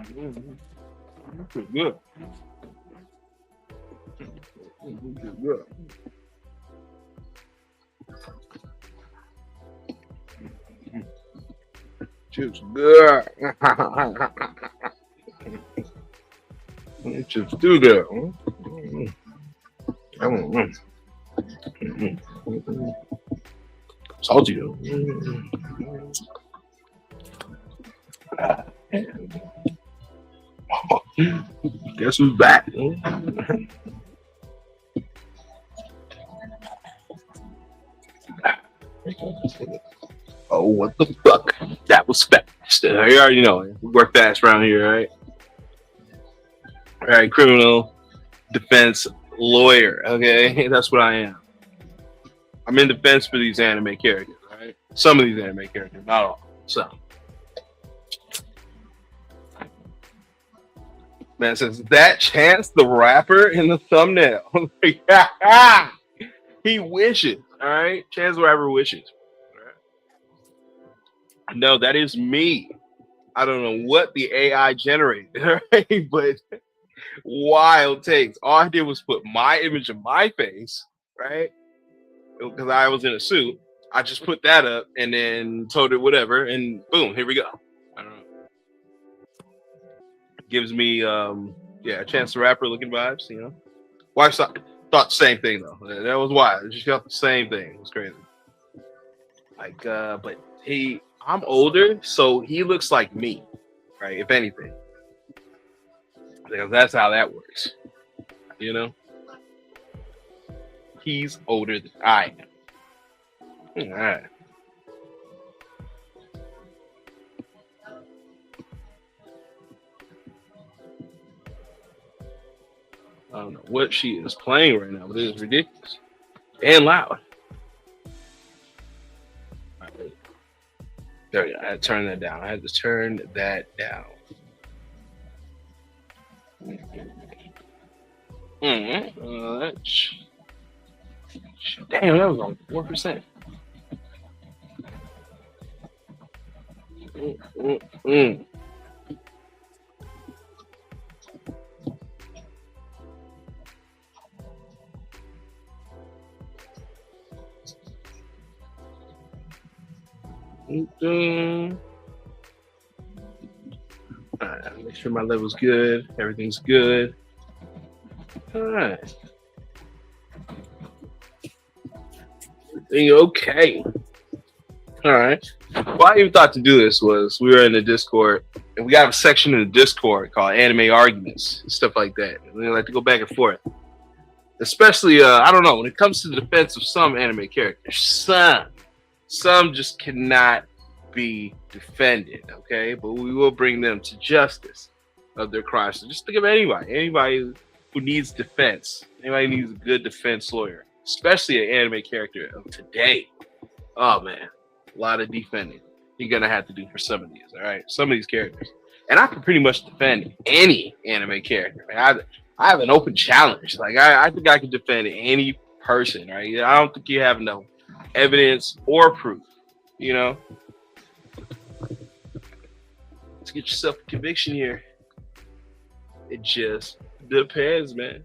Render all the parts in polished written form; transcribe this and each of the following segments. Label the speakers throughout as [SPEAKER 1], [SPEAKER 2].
[SPEAKER 1] Pretty good. Pretty good. Just good. It's just too good. Salty though. Guess who's back? Oh, what the fuck? That was fast. You already know it. We work fast around here, right? All right, criminal defense lawyer. Okay, that's what I am. I'm in defense for these anime characters, right? Some of these anime characters, not all. So, man, says that Chance the Rapper in the thumbnail. He wishes. All right, Chance the Rapper wishes. All right? No, that is me. I don't know what the AI generated, right? But wild takes. All I did was put my image of my face, right? Because I was in a suit. I just put that up and then told it whatever, and boom, here we go. I don't know. Gives me yeah, a Chance the Rapper looking vibes, you know. Wife thought the same thing though. That was wild. She felt the same thing. It was crazy. Like but I'm older, so he looks like me, right? If anything. Because that's how that works. You know? He's older than I am. All right. I don't know what she is playing right now, but it is ridiculous and loud. All right, there we go. I had to turn that down. I had to turn that down. Damn, that was on 4%. Mm. All right, make sure my level's good. Everything's good. All right. Everything okay. All right. Why I even thought to do this was we were in the Discord, and we got a section in the Discord called Anime Arguments and stuff like that. And we like to go back and forth. Especially, I don't know, when it comes to the defense of some anime characters, some just cannot be defended, okay? But we will bring them to justice of their crimes. So just think of anybody who needs defense, anybody who needs a good defense lawyer, especially an anime character of today. Oh man, a lot of defending you're gonna have to do for some of these, all right? Some of these characters. And I can pretty much defend any anime character. I have an open challenge. Like I think I can defend any person, right? I don't think you have no evidence or proof, you know. Let's get yourself a conviction here. It just depends, man.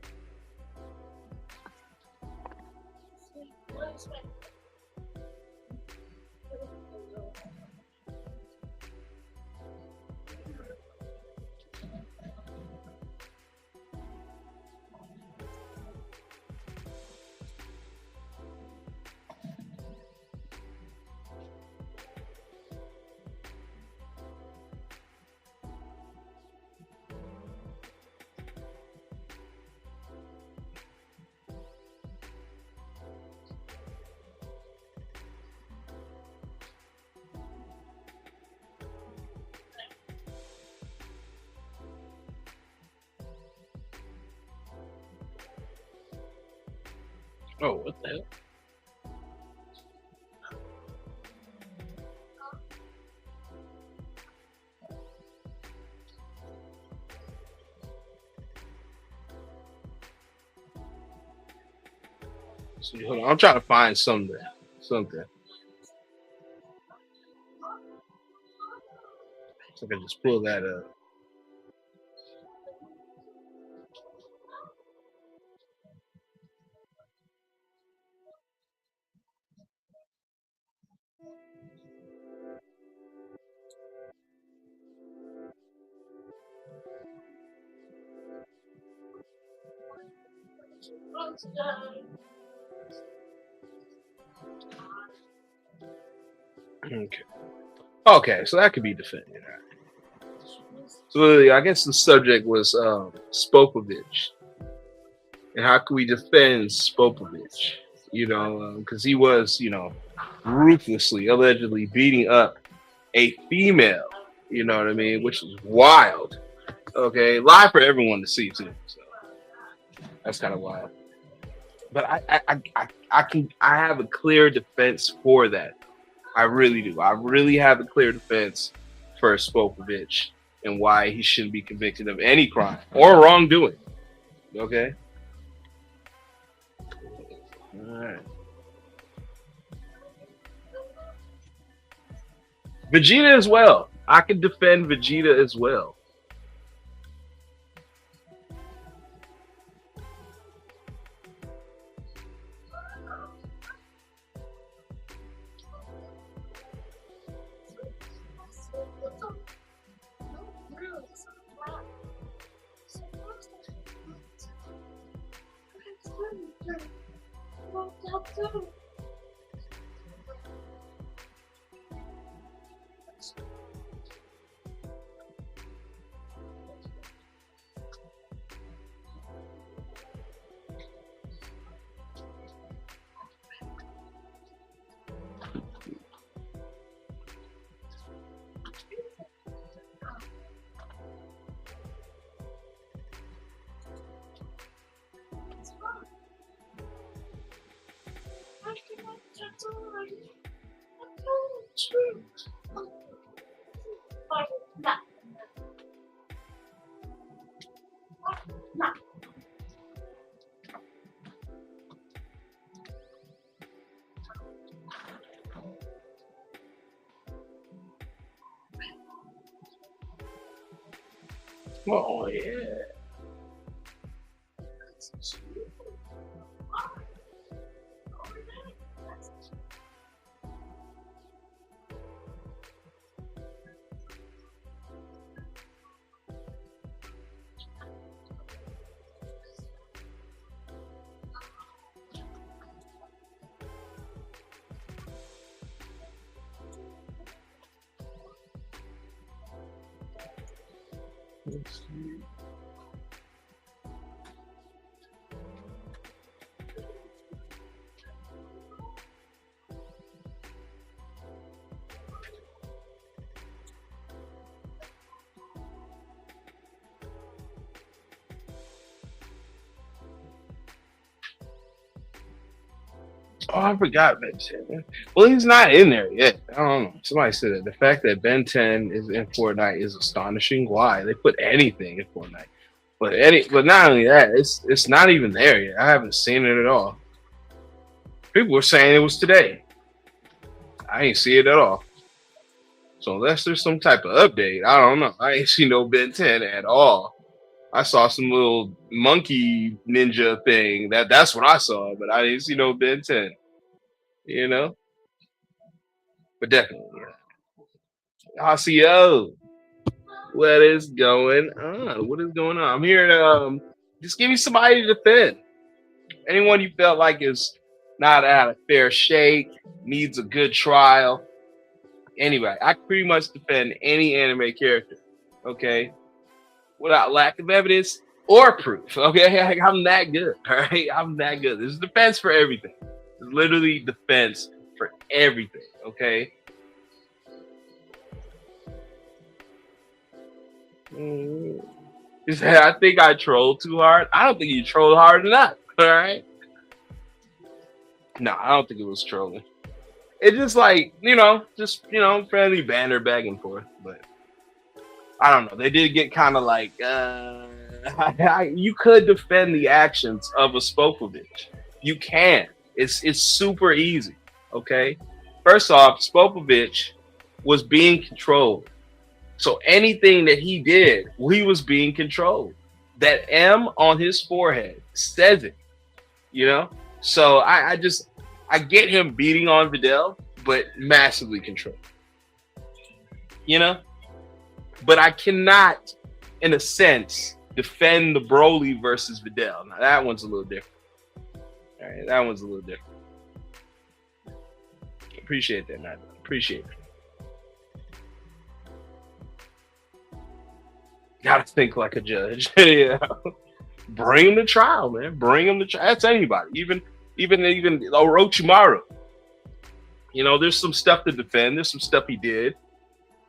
[SPEAKER 1] Oh, what the hell? So, hold on. I'm trying to find something. Something. So I can just pull that up. Okay. Okay, so that could be defended. So I guess the subject was Spopovich, and how could we defend Spopovich? Because he was, ruthlessly, allegedly beating up a female. You know what I mean? Which was wild. Okay, live for everyone to see too. So that's kind of wild. But I have a clear defense for that. I really do. I really have a clear defense for Spopovich and why he shouldn't be convicted of any crime or wrongdoing. Okay. All right. Vegeta as well. I can defend Vegeta as well. Oh yeah. Let's see. Oh, I forgot Ben 10. Well, he's not in there yet. I don't know. Somebody said that the fact that Ben 10 is in Fortnite is astonishing. Why? They put anything in Fortnite. But not only that, it's not even there yet. I haven't seen it at all. People were saying it was today. I ain't see it at all. So unless there's some type of update, I don't know. I ain't see no Ben 10 at all. I saw some little monkey ninja thing. That's what I saw, but I didn't see no Ben 10. You know? But definitely, yeah. RCO. What is going on? What is going on? I'm here to just give you somebody to defend. Anyone you felt like is not at a fair shake, needs a good trial. Anyway, I pretty much defend any anime character, okay? Without lack of evidence or proof, okay? I'm that good, all right? I'm that good. There's defense for everything. There's literally defense for everything, okay? I think I trolled too hard. I don't think you trolled hard enough, all right? No, I don't think it was trolling. It's just like, friendly banter back and forth. But I don't know. They did get kind of like, you could defend the actions of a Spopovich. You can. It's super easy. Okay. First off, Spopovich was being controlled. So anything that he did, he was being controlled. That M on his forehead says it, So I get him beating on Videl, but massively controlled. But I cannot, in a sense, defend the Broly versus Videl. Now that one's a little different. All right, that one's a little different. Appreciate that, man. Appreciate it. Gotta think like a judge. Yeah. Bring him to trial, man. Bring him to trial. That's anybody. Even Orochimaru. You know, there's some stuff to defend. There's some stuff he did.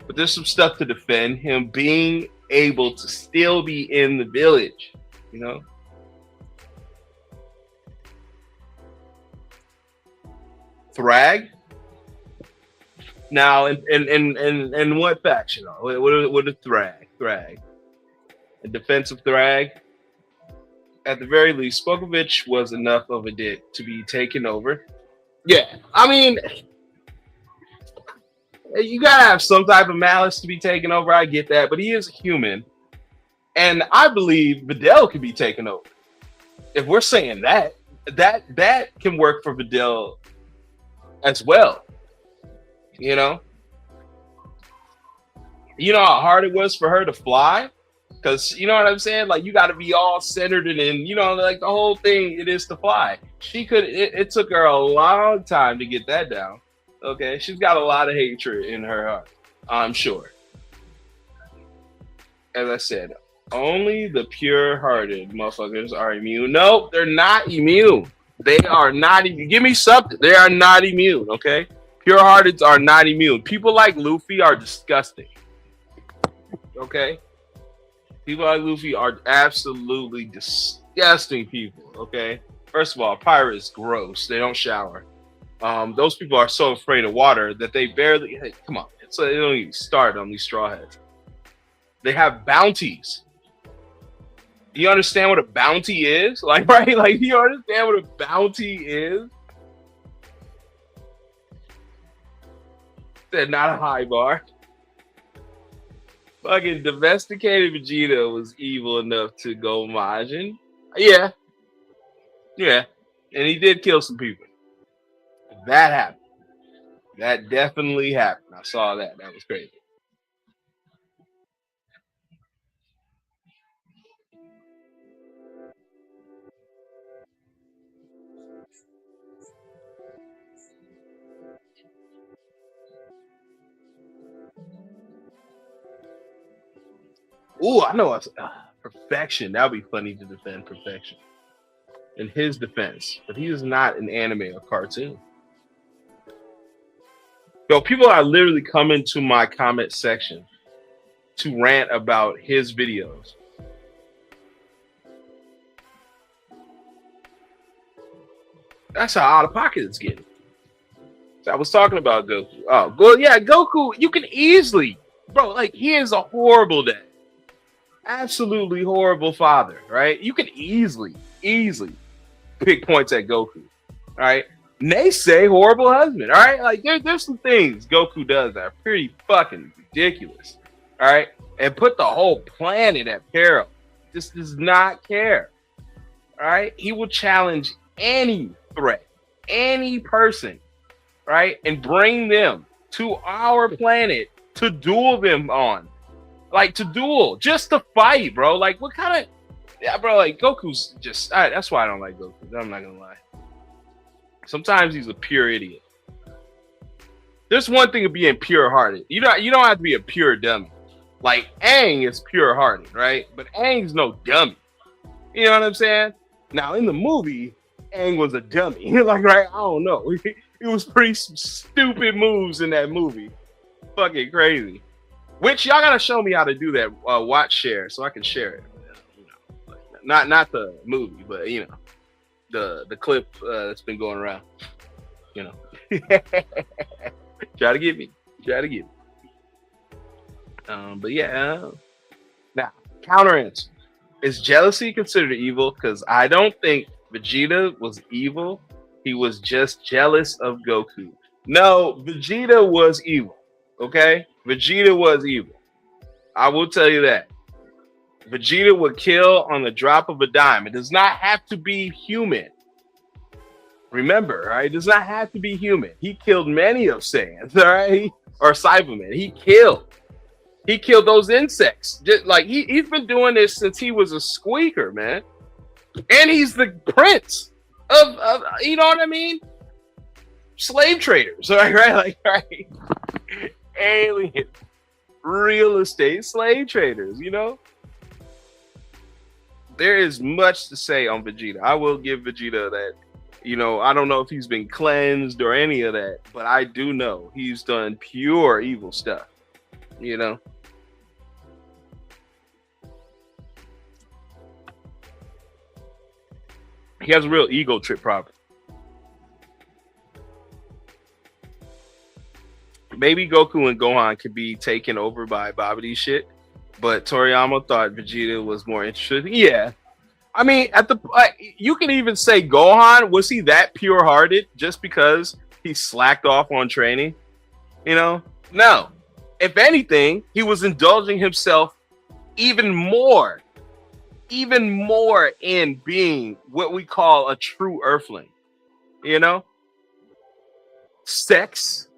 [SPEAKER 1] But there's some stuff to defend him being able to still be in the village, you know? Thrag. Now, in what faction? What is Thrag? Thrag. A defensive Thrag. At the very least, Spokovich was enough of a dick to be taken over. Yeah, I mean, you gotta have some type of malice to be taken over. I get that, but he is a human, and I believe Videl can be taken over. If we're saying that can work for Videl as well. You know how hard it was for her to fly, because you know what I'm saying. Like, you got to be all centered and in, like the whole thing it is to fly. It took her a long time to get that down. Okay, she's got a lot of hatred in her heart, I'm sure. As I said, only the pure-hearted motherfuckers are immune. Nope, they're not immune. They are not immune. Give me something. They are not immune, okay? Pure-hearteds are not immune. People like Luffy are disgusting. Okay? People like Luffy are absolutely disgusting people, okay? First of all, pirates gross. They don't shower. Those people are so afraid of water that they barely, hey, come on. So they don't even start on these straw hats. They have bounties. Do you understand what a bounty is? Like, right? Like, do you understand what a bounty is? They're not a high bar. Fucking domesticated Vegeta was evil enough to go Majin. Yeah. Yeah. And he did kill some people. That happened. That definitely happened. I saw that. That was crazy. Ooh, I know. Perfection. That would be funny to defend Perfection. In his defense. But he is not an anime or cartoon. Yo, people are literally coming to my comment section to rant about his videos. That's how out of pocket it's getting. So I was talking about Goku. Oh, well, yeah, Goku, you can easily, bro, like, he is a horrible dad. Absolutely horrible father, right? You can easily pick points at Goku, all right? They say horrible husband, all right? Like, there's some things Goku does that are pretty fucking ridiculous, all right? And put the whole planet at peril. Just does not care, all right? He will challenge any threat, any person, right? And bring them to our planet to duel them on. Like, to duel, just to fight, bro. Like, what kind of... Yeah, bro, like, Goku's just... that's why I don't like Goku. I'm not gonna lie. Sometimes he's a pure idiot. There's one thing of being pure-hearted. You don't have to be a pure dummy. Like, Aang is pure-hearted, right? But Aang's no dummy. You know what I'm saying? Now, in the movie, Aang was a dummy. Like, right? I don't know. It was pretty stupid moves in that movie. Fucking crazy. Which y'all gotta show me how to do that. Watch share so I can share it. You know, not the movie, but you know, the clip that's been going around. You know, try to get me. But yeah. Now, counter answer: is jealousy considered evil? Because I don't think Vegeta was evil. He was just jealous of Goku. No, Vegeta was evil. Okay? Vegeta was evil. I will tell you that. Vegeta would kill on the drop of a dime. It does not have to be human. Remember, right? It does not have to be human. He killed many of Saiyans, all right? Or Cybermen. He killed those insects. Just like he's been doing this since he was a squeaker, man. And he's the prince. of you know what I mean? Slave traders, right? Like, right? Alien real estate slave traders, you know? There is much to say on Vegeta. I will give Vegeta that. You know, I don't know if he's been cleansed or any of that, but I do know he's done pure evil stuff. You know? He has a real ego trip problem. Maybe Goku and Gohan could be taken over by Babidi shit, but Toriyama thought Vegeta was more interested. Yeah, I mean, you can even say Gohan, was he that pure hearted just because he slacked off on training? You know, no. If anything, he was indulging himself even more, even more in being what we call a true Earthling. You know, sex,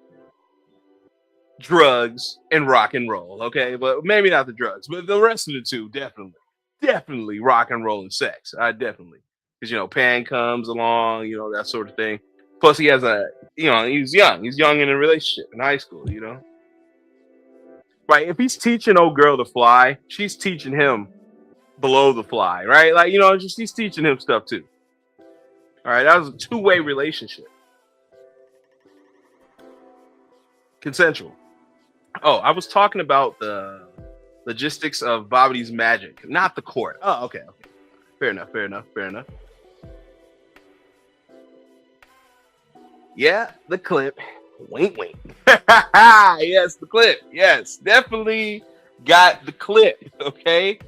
[SPEAKER 1] drugs, and rock and roll. Okay, but maybe not the drugs, but the rest of the two definitely rock and roll and sex. I definitely, because you know, Pan comes along, you know, that sort of thing. Plus, he has you know, he's young in a relationship in high school, you know, right? If he's teaching old girl to fly, she's teaching him below the fly, right? Like, you know, just he's teaching him stuff too. All right, that was a two-way relationship, consensual. Oh, I was talking about the logistics of Babidi's magic, not the court. Oh, okay. Fair enough. Yeah, the clip. Wink. Yes, the clip. Yes, definitely got the clip. Okay.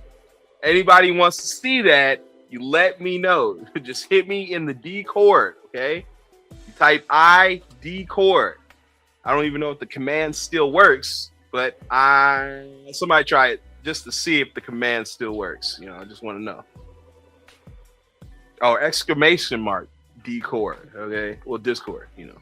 [SPEAKER 1] Anybody wants to see that, you let me know. Just hit me in the D chord. Okay. You type ID chord. I don't even know if the command still works, but somebody try it just to see if the command still works. You know, I just want to know. Oh, exclamation mark Discord. Okay, well, Discord. You know.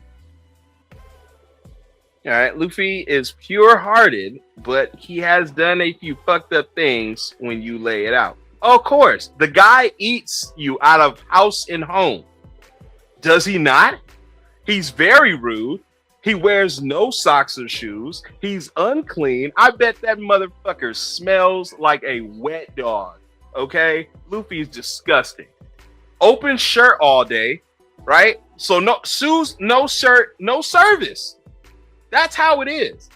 [SPEAKER 1] All right, Luffy is pure-hearted, but he has done a few fucked up things when you lay it out. Of course, the guy eats you out of house and home. Does he not? He's very rude. He wears no socks or shoes. He's unclean. I bet that motherfucker smells like a wet dog. Okay? Luffy's disgusting. Open shirt all day, right? So no shoes, no shirt, no service. That's how it is.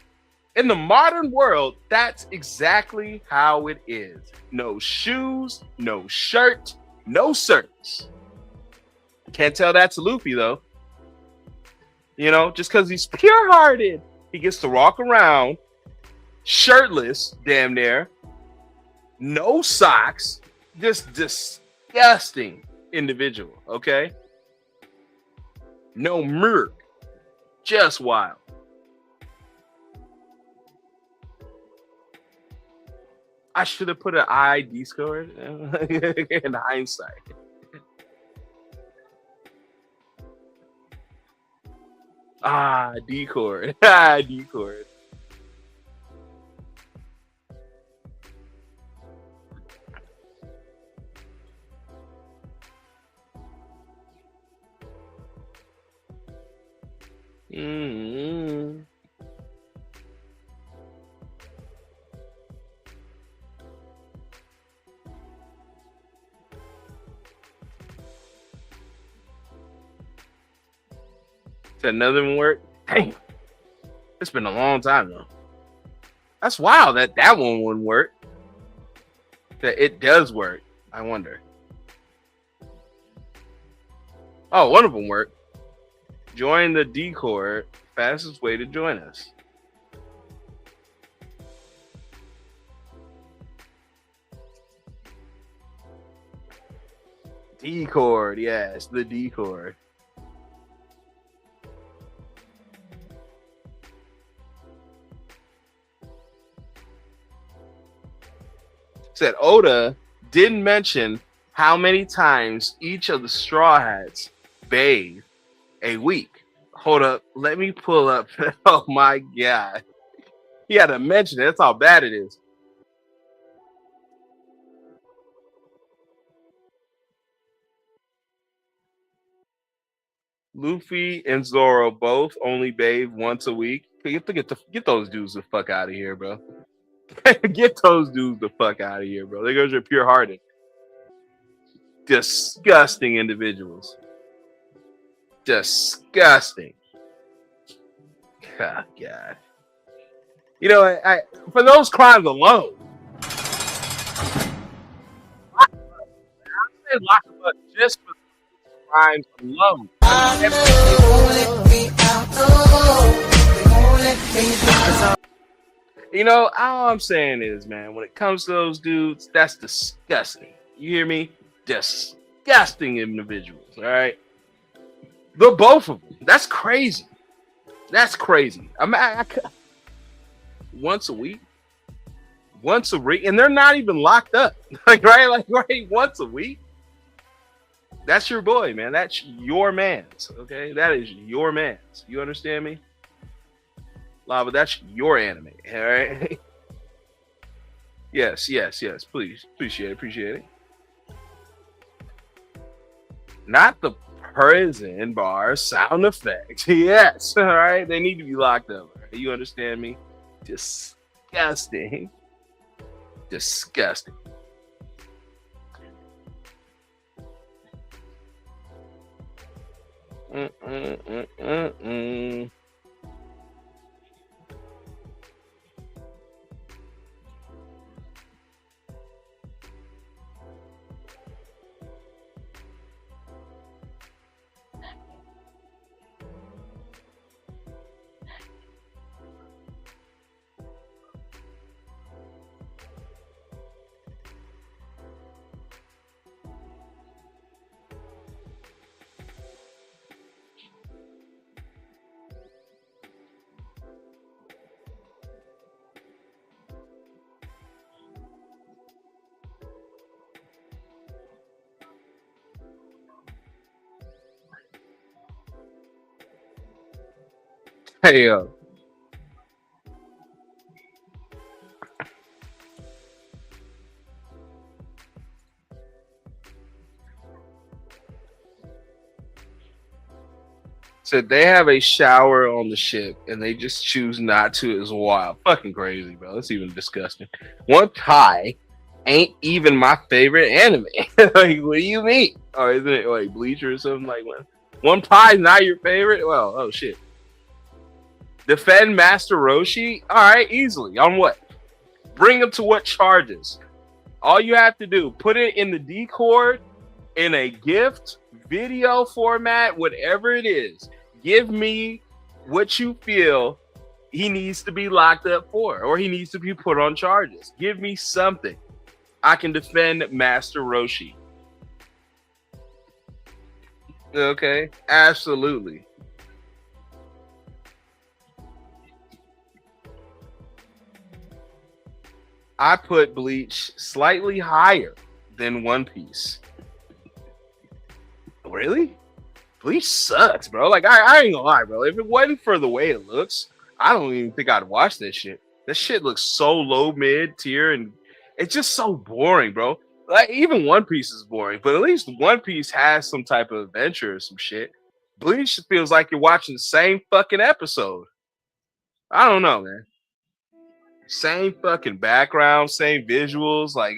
[SPEAKER 1] In the modern world, that's exactly how it is. No shoes, no shirt, no service. Can't tell that to Luffy, though. You know, just because he's pure-hearted, he gets to walk around shirtless, damn near, no socks, just disgusting individual, okay? No mirk, just wild. I should have put an ID score in hindsight. Discord. Discord. Mm-hmm. Did another one work? Dang. It's been a long time though. That's wild that one wouldn't work. That it does work. I wonder. Oh, one of them worked. Join the Discord. Fastest way to join us. Discord, yes, the Discord. Said Oda didn't mention how many times each of the Straw Hats bathe a week. Hold up, let me pull up. Oh my god, he had to mention it. That's how bad it is. Luffy and Zoro both only bathe once a week. Get those dudes the fuck out of here, bro. Get those dudes the fuck out of here, bro. They guys are pure hearted. Disgusting individuals. Disgusting. Oh, God. You know, I for those crimes alone, I lock them up just for crimes alone. You know, all I'm saying is, man, when it comes to those dudes, that's disgusting. You hear me? Disgusting individuals, all right? The both of them. That's crazy. That's crazy. Once a week? Once a week? And they're not even locked up. Like, right? Once a week? That's your boy, man. That's your man's, okay? That is your man's. You understand me? Lava, that's your anime, all right? Yes. Please. Appreciate it. Not the prison bar sound effects. Yes, all right? They need to be locked up. Right? You understand me? Disgusting. Disgusting. Hey, so they have a shower on the ship and they just choose not to as wild. Fucking crazy, bro. That's even disgusting. One Pie ain't even my favorite anime. Like, what do you mean? Or isn't it like Bleach or something like that? One Pie is not your favorite? Well, oh shit. Defend Master Roshi? Alright, easily. On what? Bring him to what charges? All you have to do, put it in the Discord, in a gift, video format, whatever it is. Give me what you feel he needs to be locked up for, or he needs to be put on charges. Give me something. I can defend Master Roshi. Okay, absolutely. I put Bleach slightly higher than One Piece. Really? Bleach sucks, bro. Like, I ain't gonna lie, bro. If it wasn't for the way it looks, I don't even think I'd watch this shit. This shit looks so low mid tier and it's just so boring, bro. Like, even One Piece is boring, but at least One Piece has some type of adventure or some shit. Bleach feels like you're watching the same fucking episode. I don't know, man. Same fucking background, same visuals. Like,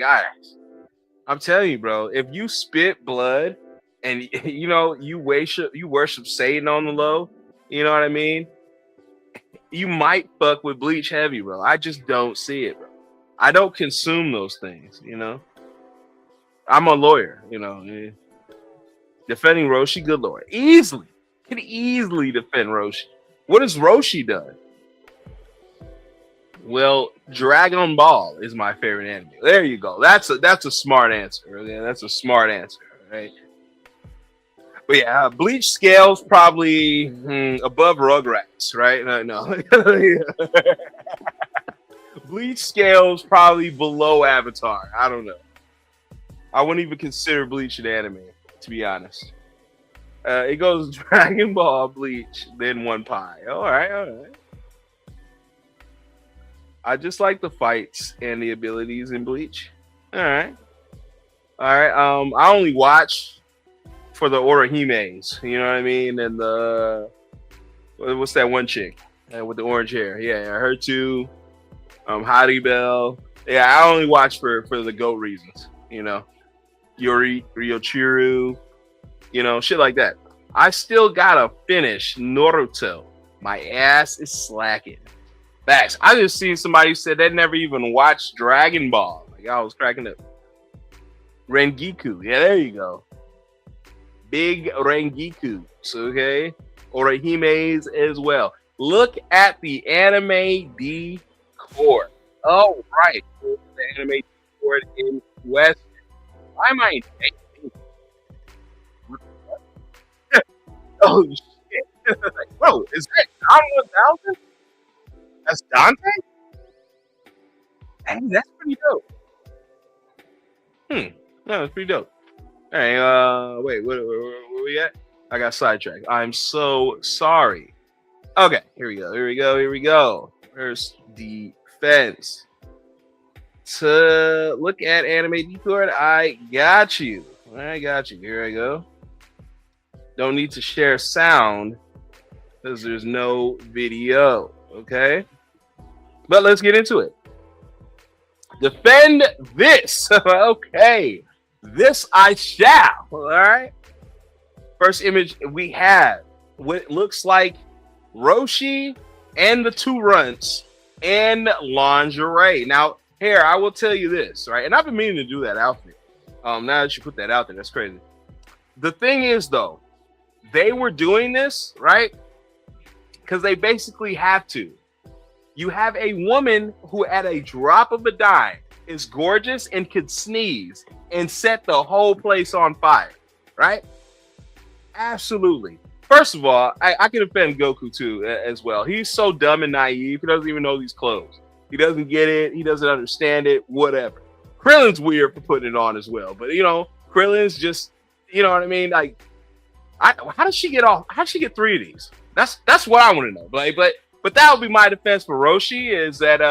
[SPEAKER 1] I'm telling you, bro, if you spit blood and you worship Satan on the low, you know what I mean? You might fuck with Bleach heavy, bro. I just don't see it, bro. I don't consume those things, you know. I'm a lawyer, you know. Defending Roshi, good lord. Easily. Can easily defend Roshi. What has Roshi done? Well, Dragon Ball is my favorite anime. There you go. That's a smart answer. Yeah, that's a smart answer, right? But yeah, Bleach scales probably above Rugrats, right? No. Bleach scales probably below Avatar. I don't know. I wouldn't even consider Bleach an anime, to be honest. It goes Dragon Ball, Bleach, then One Pie. All right. I just like the fights and the abilities in Bleach. All right. I only watch for the Orahimes. You know what I mean? And the what's that one chick with the orange hair? Yeah, her too. Hottie Bell. Yeah, I only watch for the GOAT reasons. You know, Yuri Ryochiru. You know, shit like that. I still gotta finish Naruto. My ass is slacking. Facts. I just seen somebody who said they never even watched Dragon Ball. Like I was cracking up. Rengiku. Yeah, there you go. Big Rengiku. Okay. Orahimes as well. Look at the anime decor. Oh, right. The anime decor in West. Why am I in Oh, shit. Bro, is that Don 1000? That's Dante? Hey, that's pretty dope. No, that's pretty dope. All right, wait, where we at? I got sidetracked. I'm so sorry. Okay, here we go. First defense. To look at anime decor, I got you. Here I go. Don't need to share sound because there's no video. Okay, but let's get into it. Defend this. Okay, this I shall. All right. First image we have what looks like Roshi and the two runts in lingerie. Now, here I will tell you this, right? And I've been meaning to do that outfit. Now that you put that out there, that's crazy. The thing is, though, they were doing this, right? Because they basically have to. You have a woman who, at a drop of a dime, is gorgeous and could sneeze and set the whole place on fire, right? Absolutely. First of all, I can offend Goku too as well. He's so dumb and naive. He doesn't even know these clothes. He doesn't get it. He doesn't understand it. Whatever. Krillin's weird for putting it on as well. But you know, Krillin's just, you know what I mean? Like, how does she get off? How does she get 3 of these? That's what I want to know. But that would be my defense for Roshi is that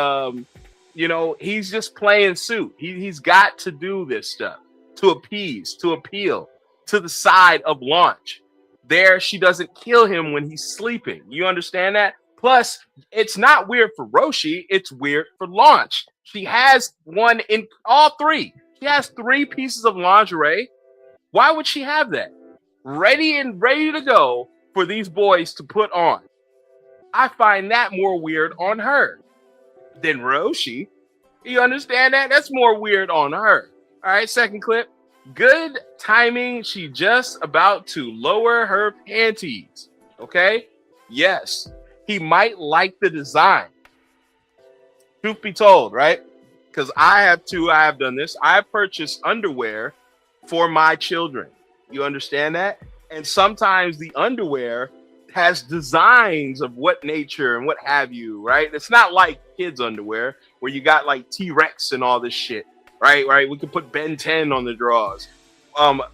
[SPEAKER 1] you know, he's just playing suit. He's got to do this stuff to appease, to appeal to the side of launch. There, she doesn't kill him when he's sleeping. You understand that? Plus, it's not weird for Roshi. It's weird for launch. She has one in all 3. She has 3 pieces of lingerie. Why would she have that? Ready to go for these boys to put on. I find that more weird on her than Roshi. You understand that? That's more weird on her. All right, second clip. Good timing. She just about to lower her panties. Okay? Yes. He might like the design. Truth be told, right? Because I have done this. I have purchased underwear for my children. You understand that? And sometimes the underwear has designs of what nature and what have you, right? It's not like kids' underwear where you got like T-Rex and all this shit, right? We can put Ben 10 on the drawers.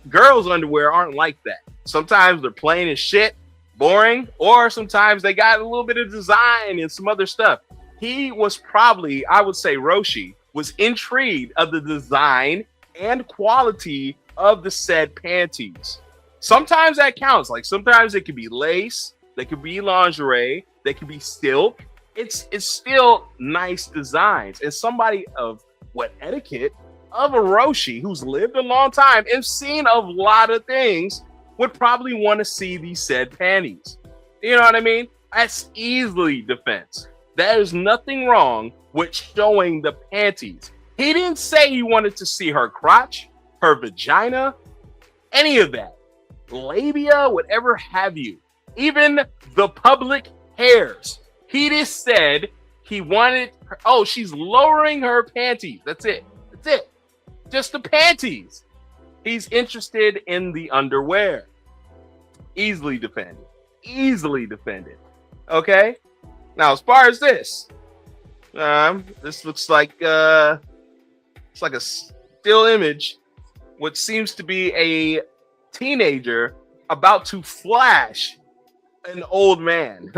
[SPEAKER 1] Girls' underwear aren't like that. Sometimes they're plain as shit, boring, or sometimes they got a little bit of design and some other stuff. He was probably, I would say Roshi, was intrigued of the design and quality of the said panties. Sometimes that counts. Like sometimes it could be lace, they could be lingerie, they could be silk. It's still nice designs. And somebody of what etiquette of a Roshi who's lived a long time and seen a lot of things would probably want to see these said panties. You know what I mean? That's easily defense. There's nothing wrong with showing the panties. He didn't say he wanted to see her crotch, her vagina, any of that. Labia, whatever have you. Even the public hairs. He just said he wanted her, oh, she's lowering her panties. That's it. Just the panties. He's interested in the underwear. Easily defended. Okay? Now, as far as this looks like it's like a still image, what seems to be a teenager about to flash an old man.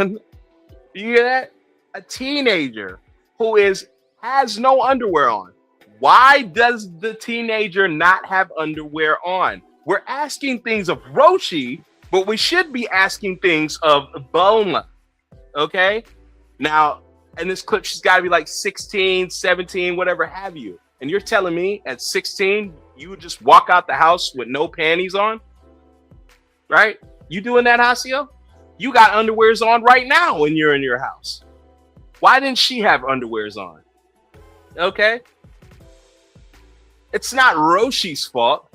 [SPEAKER 1] You hear that? A teenager who has no underwear on. Why does the teenager not have underwear on? We're asking things of Roshi, but we should be asking things of Bulma. Okay? Now, in this clip, she's got to be like 16, 17, whatever have you. And you're telling me at 16, you would just walk out the house with no panties on? Right? You doing that, Hasio? You got underwears on right now when you're in your house. Why didn't she have underwears on? Okay? It's not Roshi's fault.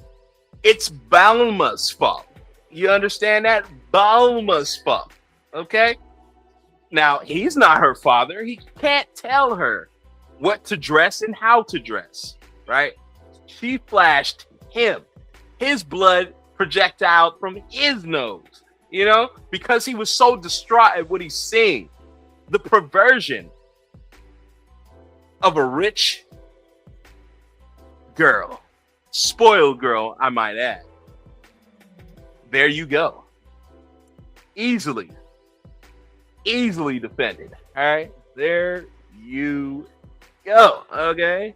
[SPEAKER 1] It's Balma's fault. You understand that? Balma's fault. Okay? Now, he's not her father. He can't tell her what to dress and how to dress, right? She flashed him. His blood projectile from his nose, because he was so distraught at what he's seeing. The perversion of a rich girl. Spoiled girl, I might add. There you go. Easily defended. All right, there you go. Okay.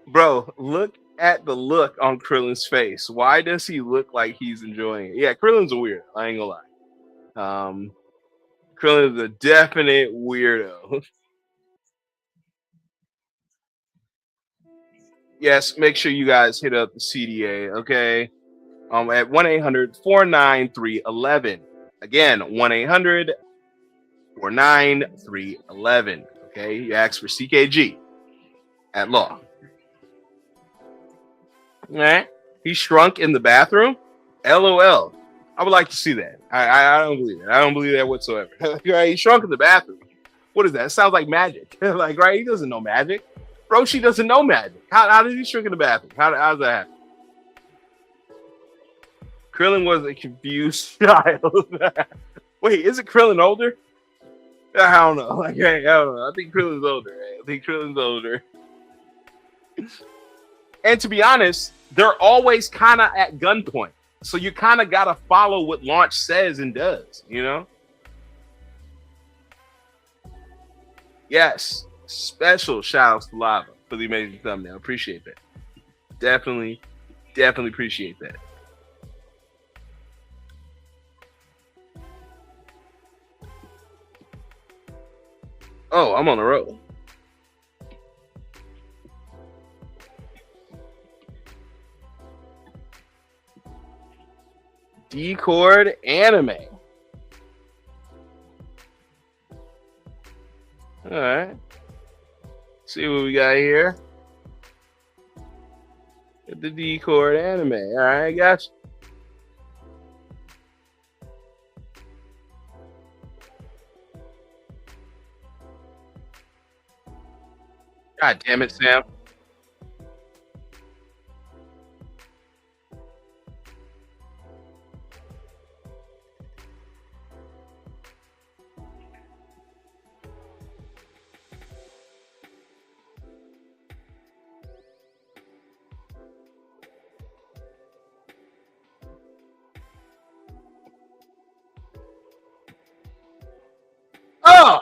[SPEAKER 1] Bro, look at the look on Krillin's face. Why does he look like he's enjoying it? Yeah, Krillin's a weirdo. I ain't gonna lie. Krillin is a definite weirdo. Yes, make sure you guys hit up the CDA, okay? At 1-800-493-11. Again, 1-800-493-11. Okay, you ask for CKG at law. All right, he shrunk in the bathroom. LOL. I would like to see that. I don't believe it. I don't believe that whatsoever. Right? He shrunk in the bathroom. What is that? It sounds like magic. Like, right? He doesn't know magic. Roshi doesn't know magic. How did he shrink in the bathroom? How does that happen? Krillin was a confused child. Wait, is it Krillin older? I don't know. Like, hey, I don't know. I think Krillin's older. And to be honest, they're always kind of at gunpoint. So you kind of got to follow what Launch says and does, Yes. Special shout outs to Lava for the amazing thumbnail. Appreciate that. Definitely appreciate that. Oh, I'm on the road. Decord anime. All right. See what we got here. Get the Decord anime. All right, gotcha. God damn it, Sam. Oh!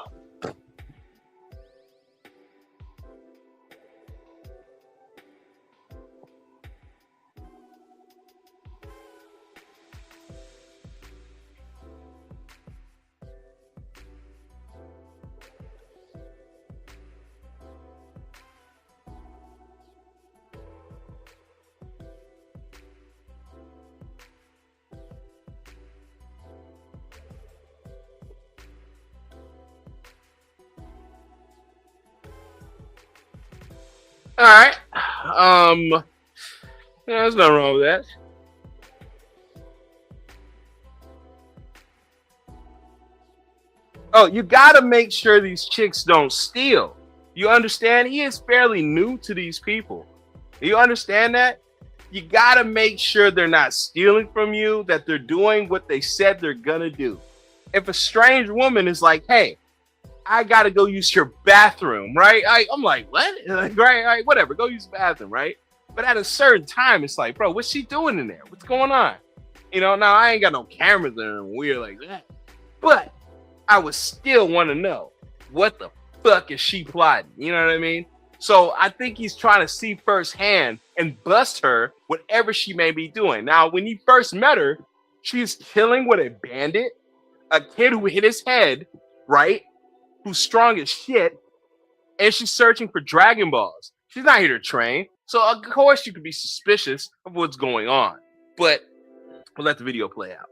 [SPEAKER 1] All right. Yeah, there's nothing wrong with that. Oh, you gotta make sure these chicks don't steal. You understand? He is fairly new to these people. You understand that? You gotta make sure they're not stealing from you, that they're doing what they said they're gonna do. If a strange woman is like, hey, I gotta go use your bathroom, right? I'm like, what? Like, right, whatever, go use the bathroom, right? But at a certain time, it's like, bro, what's she doing in there? What's going on? Now I ain't got no cameras in her weird like that. But I would still want to know what the fuck is she plotting? You know what I mean? So I think he's trying to see firsthand and bust her whatever she may be doing. Now, when he first met her, she's chilling with a bandit, a kid who hit his head, right? Who's strong as shit, and she's searching for Dragon Balls. She's not here to train. So of course you could be suspicious of what's going on. But we'll let the video play out.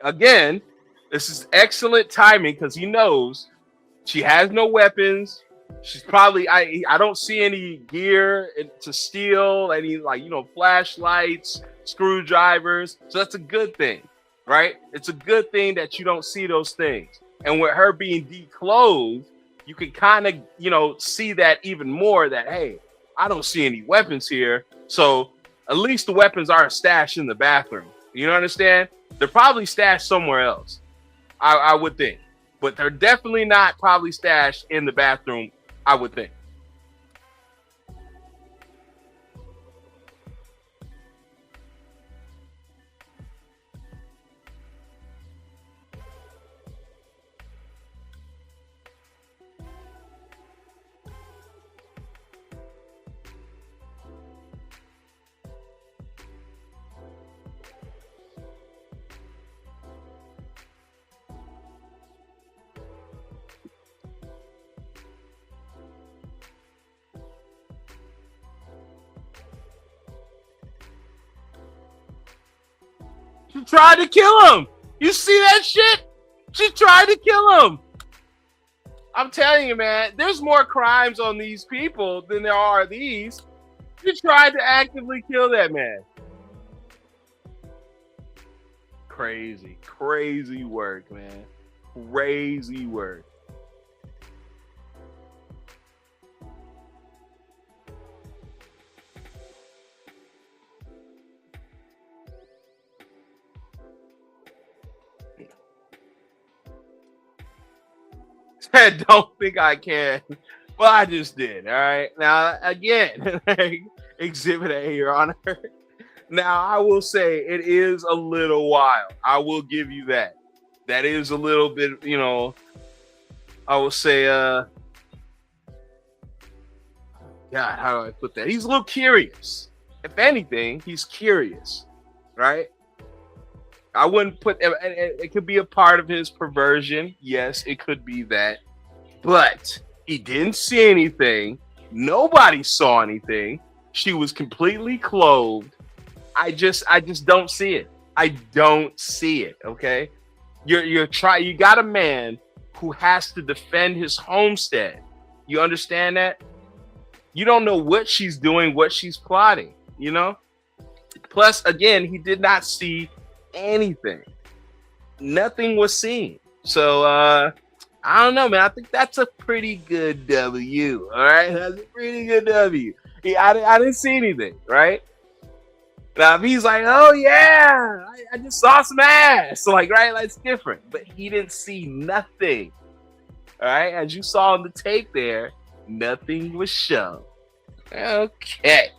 [SPEAKER 1] Again, this is excellent timing because he knows she has no weapons. She's probably I don't see any gear to steal, any flashlights, screwdrivers. So that's a good thing, right? It's a good thing that you don't see those things. And with her being declothed, you can kind of see that even more. That hey, I don't see any weapons here. So at least the weapons aren't stashed in the bathroom. You understand? They're probably stashed somewhere else. I would think. But they're definitely not probably stashed in the bathroom, I would think. She tried to kill him. You see that shit? She tried to kill him. I'm telling you, man, there's more crimes on these people than there are these. She tried to actively kill that man. Crazy, crazy work, man. Crazy work. I don't think I can. Well, I just did. All right. Now, again, Exhibit A, Your Honor. Now, I will say it is a little wild. I will give you that. That is a little bit, I will say, God, how do I put that? He's a little curious. If anything, he's curious, right? I wouldn't put it could be a part of his perversion. Yes, it could be that. But he didn't see anything. Nobody saw anything. She was completely clothed. I just don't see it. I don't see it. Okay. You got a man who has to defend his homestead. You understand that? You don't know what she's doing, what she's plotting, Plus, again, he did not see anything. Nothing was seen. So I don't know, man. I think that's a pretty good W. All right, that's a pretty good W. I didn't see anything, right? Now if he's like, oh yeah, I just saw some ass, right, that's different. But he didn't see nothing. All right, as you saw on the tape there, nothing was shown. Okay.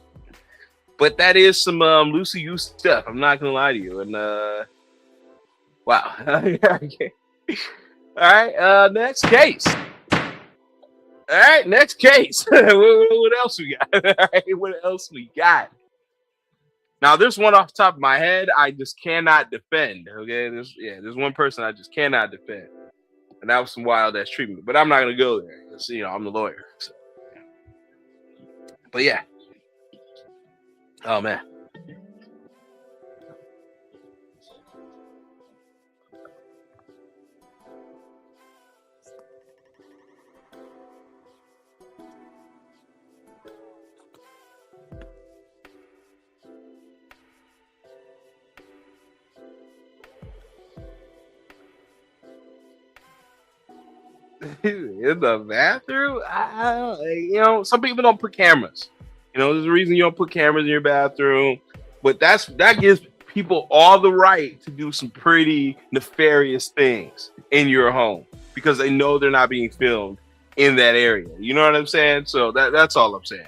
[SPEAKER 1] But that is some loosey goosey stuff. I'm not gonna lie to you. And wow. Okay. All right. Next case. All right. Next case. What else we got? All right. What else we got? Now, there's one off the top of my head I just cannot defend. Okay. There's one person I just cannot defend, and that was some wild ass treatment. But I'm not gonna go there because I'm the lawyer. So. But yeah. Oh man. In the bathroom? I don't, some people don't put cameras. There's a reason you don't put cameras in your bathroom, but that gives people all the right to do some pretty nefarious things in your home because they know they're not being filmed in that area. You know what I'm saying? So that's all I'm saying.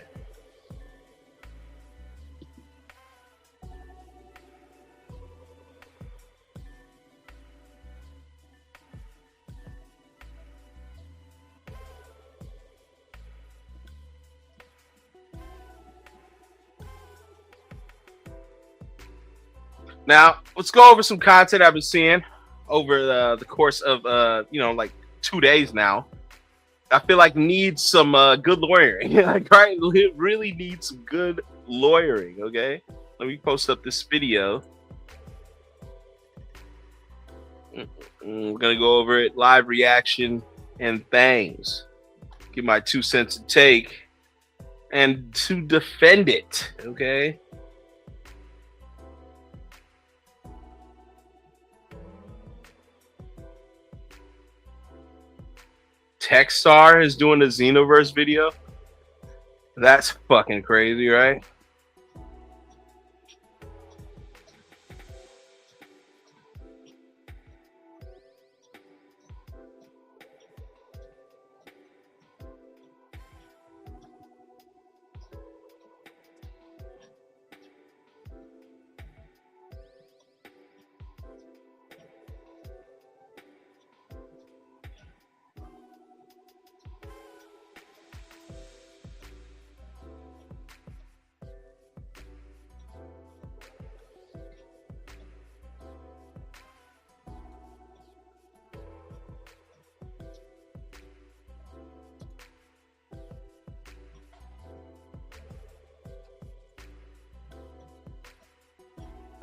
[SPEAKER 1] Now, let's go over some content I've been seeing over the course of like 2 days now. I feel like needs some good lawyering. Like, right, it really needs some good lawyering. Okay, let me post up this video. We're gonna go over it, live reaction and things. Give my 2 cents to take and to defend it. Okay. Techstar is doing a Xenoverse video. That's fucking crazy, right?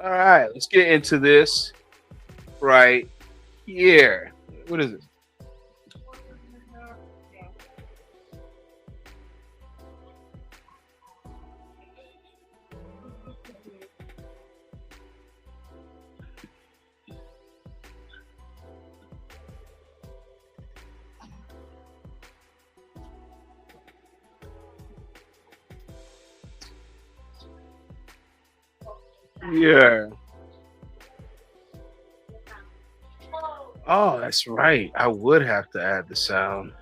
[SPEAKER 1] All right, let's get into this right here. What is it? Yeah. Oh, that's right. I would have to add the sound.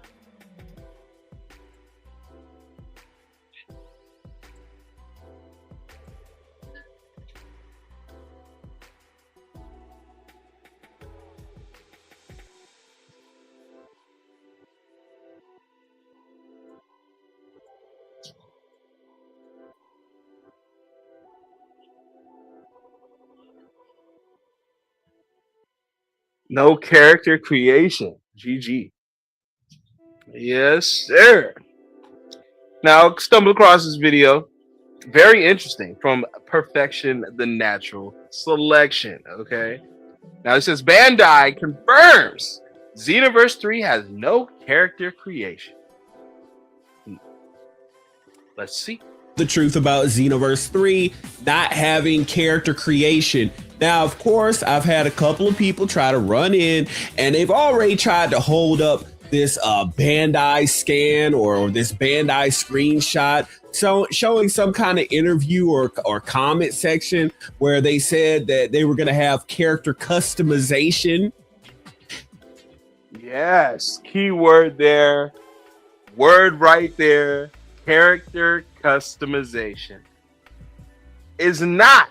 [SPEAKER 1] No character creation. GG. Yes, sir. Now, stumbled across this video. Very interesting. From Perfection the Natural Selection. Okay. Now, it says Bandai confirms Xenoverse 3 has no character creation. Let's see.
[SPEAKER 2] The truth about Xenoverse 3 not having character creation. Now, of course, I've had a couple of people try to run in and they've already tried to hold up this Bandai scan or this Bandai screenshot, so showing some kind of interview or comment section where they said that they were going to have character customization.
[SPEAKER 1] Yes, keyword there, word right there. Character customization is not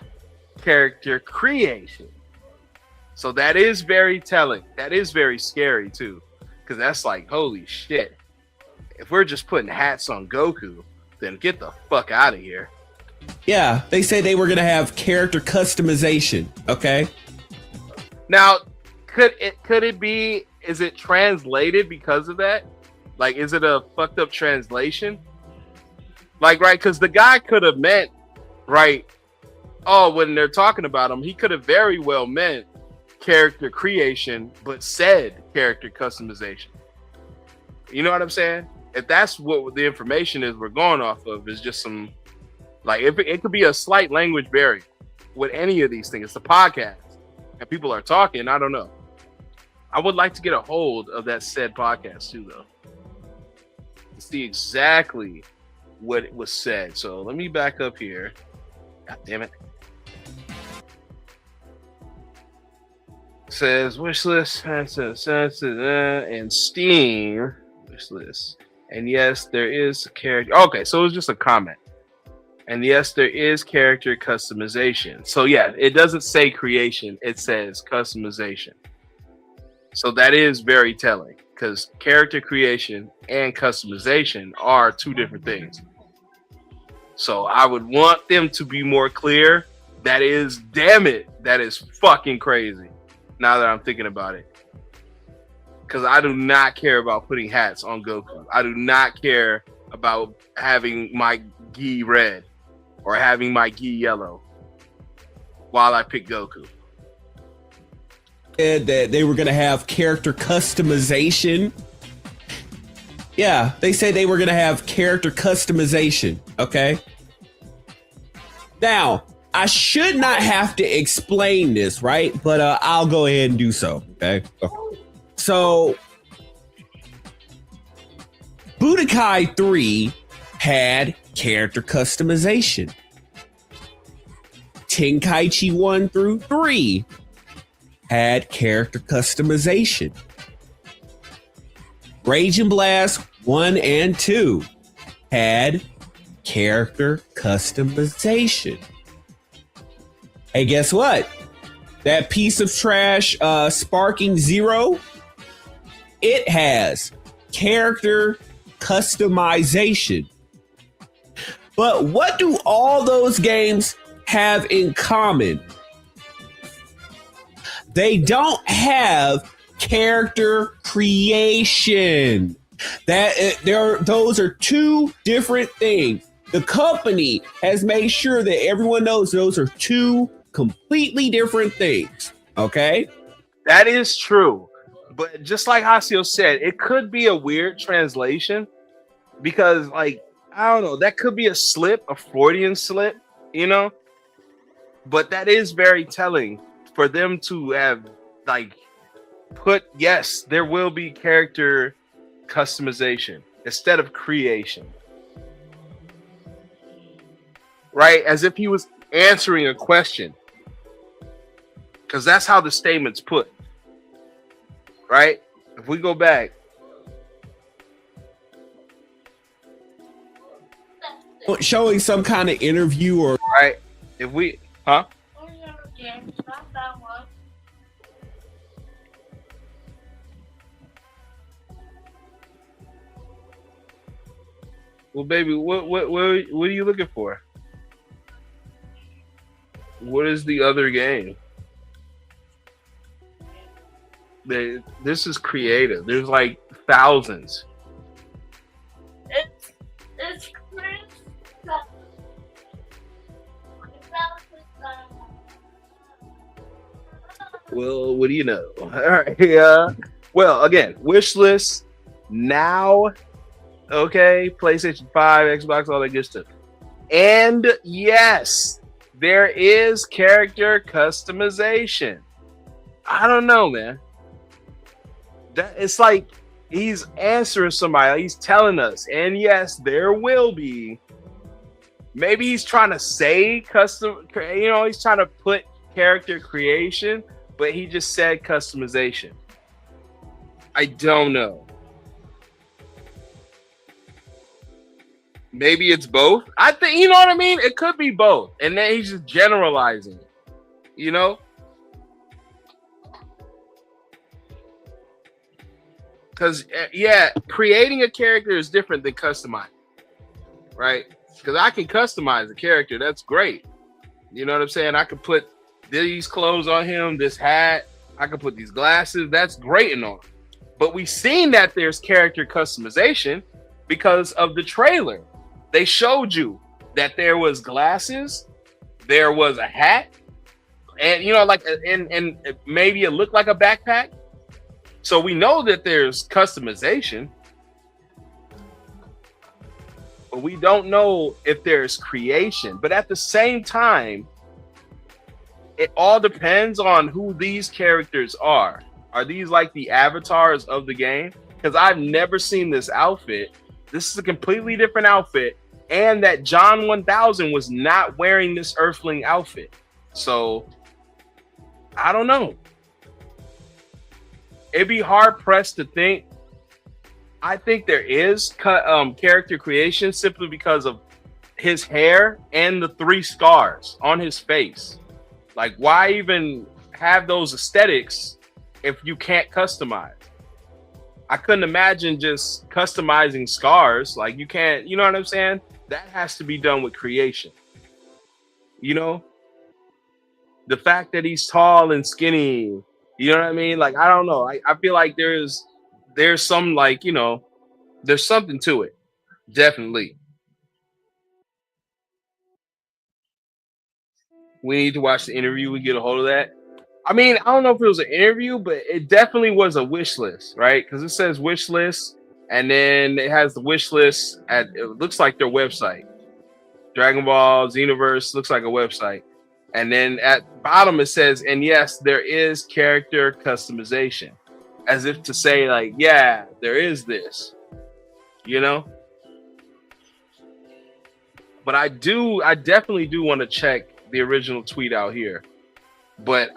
[SPEAKER 1] character creation. So that is very telling. That is very scary too, because that's like, holy shit. If we're just putting hats on Goku, then get the fuck out of here.
[SPEAKER 2] Yeah, they say they were going to have character customization. Okay.
[SPEAKER 1] Now, could it be, is it translated because of that? Like, is it a fucked up translation? Like, right, because the guy could have meant, right, when they're talking about him, he could have very well meant character creation, but said character customization. You know what I'm saying? If that's what the information is we're going off of, is just some, like, it could be a slight language barrier with any of these things. It's a podcast, and people are talking. I don't know. I would like to get a hold of that said podcast too, though, to see exactly what it was said. So let me back up here. God damn it. Says wishlist and Steam wishlist. And yes, there is a character. Okay, so it was just a comment. And yes, there is character customization. So yeah, it doesn't say creation, it says customization. So that is very telling, because character creation and customization are two different things. So I would want them to be more clear. That is, damn it, That is fucking crazy. Now that I'm thinking about it. Because I do not care about putting hats on Goku. I do not care about having my gi red or having my gi yellow while I pick Goku.
[SPEAKER 2] And that they were going to have character customization. Yeah, they said they were going to have character customization. Okay. Now, I should not have to explain this, right? But I'll go ahead and do so. Okay. So, Budokai 3 had character customization. Tenkaichi 1 through 3 had character customization. Rage and Blast 1 and 2 had character customization. Hey, guess what? That piece of trash, Sparking Zero, it has character customization. But what do all those games have in common? They don't have character creation. Those are two different things. The company has made sure that everyone knows those are two completely different things. Okay?
[SPEAKER 1] That is true. But just like Hasio said, it could be a weird translation because, like, I don't know, that could be a slip, a Freudian slip, you know? But that is very telling for them to have, like, put, yes, there will be character customization instead of creation. Right? As if he was answering a question. Because that's how the statement's put. Right? If we go back.
[SPEAKER 2] Showing some kind of interview or...
[SPEAKER 1] Right? If we... Huh? Well, baby, what are you looking for? What is the other game? This is creative. There's like thousands.
[SPEAKER 3] It's
[SPEAKER 1] Well, what do you know? All right. Well, again, wish list now. Okay, PlayStation 5, Xbox, all that good stuff. And yes, there is character customization. I don't know, man. It's like he's answering somebody. He's telling us, and yes, there will be. Maybe he's trying to say custom. You know, he's trying to put character creation, but he just said customization. I don't know. Maybe it's both. I think, you know what I mean? It could be both. And then he's just generalizing it. You know? Because, yeah, creating a character is different than customizing. Right? Because I can customize a character. That's great. You know what I'm saying? I could put these clothes on him, this hat. I could put these glasses. That's great and all. But we've seen that there's character customization because of the trailer. They showed you that there was glasses, there was a hat, and you know, like, and maybe it looked like a backpack. So we know that there's customization, but we don't know if there's creation. But at the same time, it all depends on who these characters are. Are these like the avatars of the game? Because I've never seen this outfit. This is a completely different outfit. And that John 1000 was not wearing this Earthling outfit. So, I don't know. It'd be hard pressed to think. I think there is character creation simply because of his hair and the 3 scars on his face. Like, why even have those aesthetics if you can't customize? I couldn't imagine just customizing scars. Like, you can't, you know what I'm saying? That has to be done with creation. You know? The fact that he's tall and skinny, you know what I mean? Like I don't know. I feel like there's some like, there's something to it. Definitely. We need to watch the interview and get a hold of that. I mean, I don't know if it was an interview, but it definitely was a wish list, right? Because it says wish list, and then it has the wish list at it looks like their website. Dragon Ball Xenoverse looks like a website. And then at the bottom it says, and yes, there is character customization. As if to say, like, yeah, there is this, you know? But I definitely do want to check the original tweet out here. But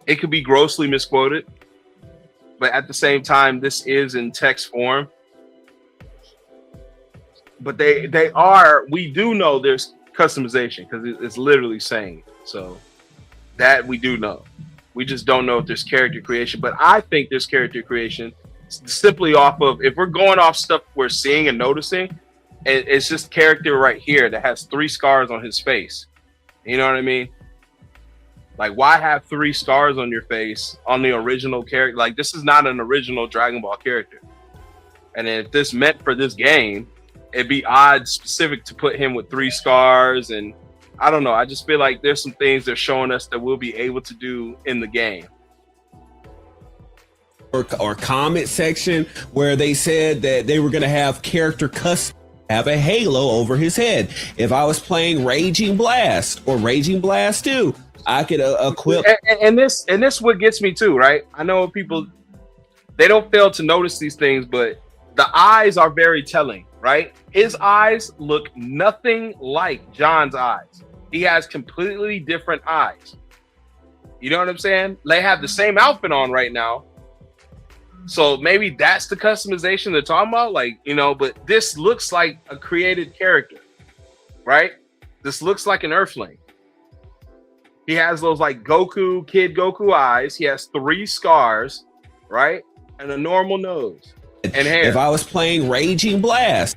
[SPEAKER 1] it could be grossly misquoted. But at the same time, this is in text form. But we do know there's customization because it's literally saying it. So that we do know. We just don't know if there's character creation. But I think there's character creation simply off of, if we're going off stuff we're seeing and noticing, it's just character right here that has 3 scars on his face. You know what I mean? Like, why have 3 scars on your face on the original character? Like, this is not an original Dragon Ball character. And if this meant for this game, it'd be odd specific to put him with 3 scars. And I don't know. I just feel like there's some things they're showing us that we'll be able to do in the game.
[SPEAKER 2] Or comment section where they said that they were going to have character custom, have a halo over his head. If I was playing Raging Blast or Raging Blast 2, I could equip.
[SPEAKER 1] And this what gets me too, right? I know people, they don't fail to notice these things, but the eyes are very telling, right? His eyes look nothing like John's eyes. He has completely different eyes. You know what I'm saying? They have the same outfit on right now. So maybe that's the customization they're talking about, like, but this looks like a created character, right? This looks like an Earthling. He has those like Kid Goku eyes. He has 3 scars, right? And a normal nose and hair.
[SPEAKER 2] If I was playing Raging Blast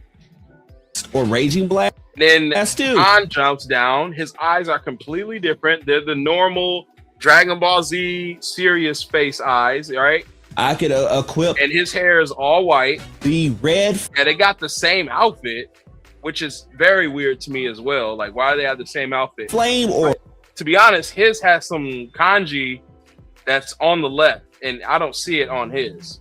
[SPEAKER 2] or Raging Blast,
[SPEAKER 1] then John jumps down. His eyes are completely different. They're the normal Dragon Ball Z serious face eyes, right?
[SPEAKER 2] I could equip.
[SPEAKER 1] And his hair is all white.
[SPEAKER 2] The red.
[SPEAKER 1] And they got the same outfit, which is very weird to me as well. Like, why do they have the same outfit?
[SPEAKER 2] Flame or...
[SPEAKER 1] To be honest, his has some kanji that's on the left, and I don't see it on his.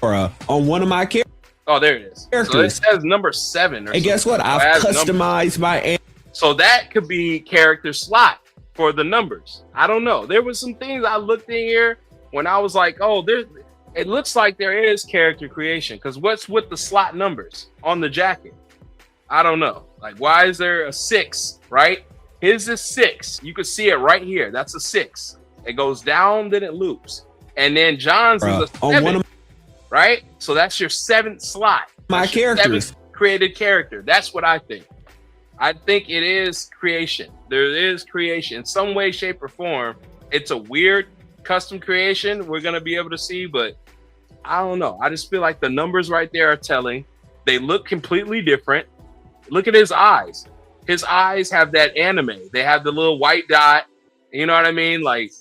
[SPEAKER 2] Or on one of my characters.
[SPEAKER 1] Oh, there it is. So it says number 7.
[SPEAKER 2] And guess what? I've customized my...
[SPEAKER 1] So that could be character slot for the numbers. I don't know. There was some things I looked in here when I was like, oh, it looks like there is character creation. Because what's with the slot numbers on the jacket? I don't know. Like, why is there a 6, right? His is 6. You can see it right here. That's a 6. It goes down, then it loops. And then John's is a 7, right? So that's your 7th slot.
[SPEAKER 2] My characters.
[SPEAKER 1] 7th created character. That's what I think. I think it is creation. There is creation. In some way, shape, or form. It's a weird custom creation we're going to be able to see, but I don't know. I just feel like the numbers right there are telling. They look completely different. Look at his eyes. His eyes have that anime. They have the little white dot. You know what I mean? Like,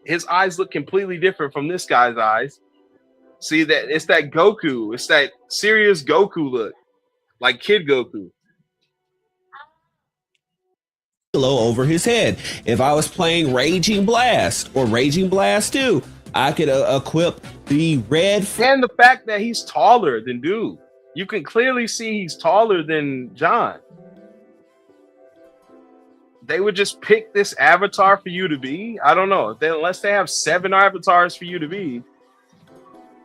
[SPEAKER 1] his eyes look completely different from this guy's eyes. See, that it's that Goku. It's that serious Goku look. Like Kid Goku.
[SPEAKER 2] Over his head. If I was playing Raging Blast or Raging Blast 2, I could equip the red.
[SPEAKER 1] And the fact that he's taller than dude. You can clearly see he's taller than John. They would just pick this avatar for you to be. I don't know. Unless they have 7 avatars for you to be.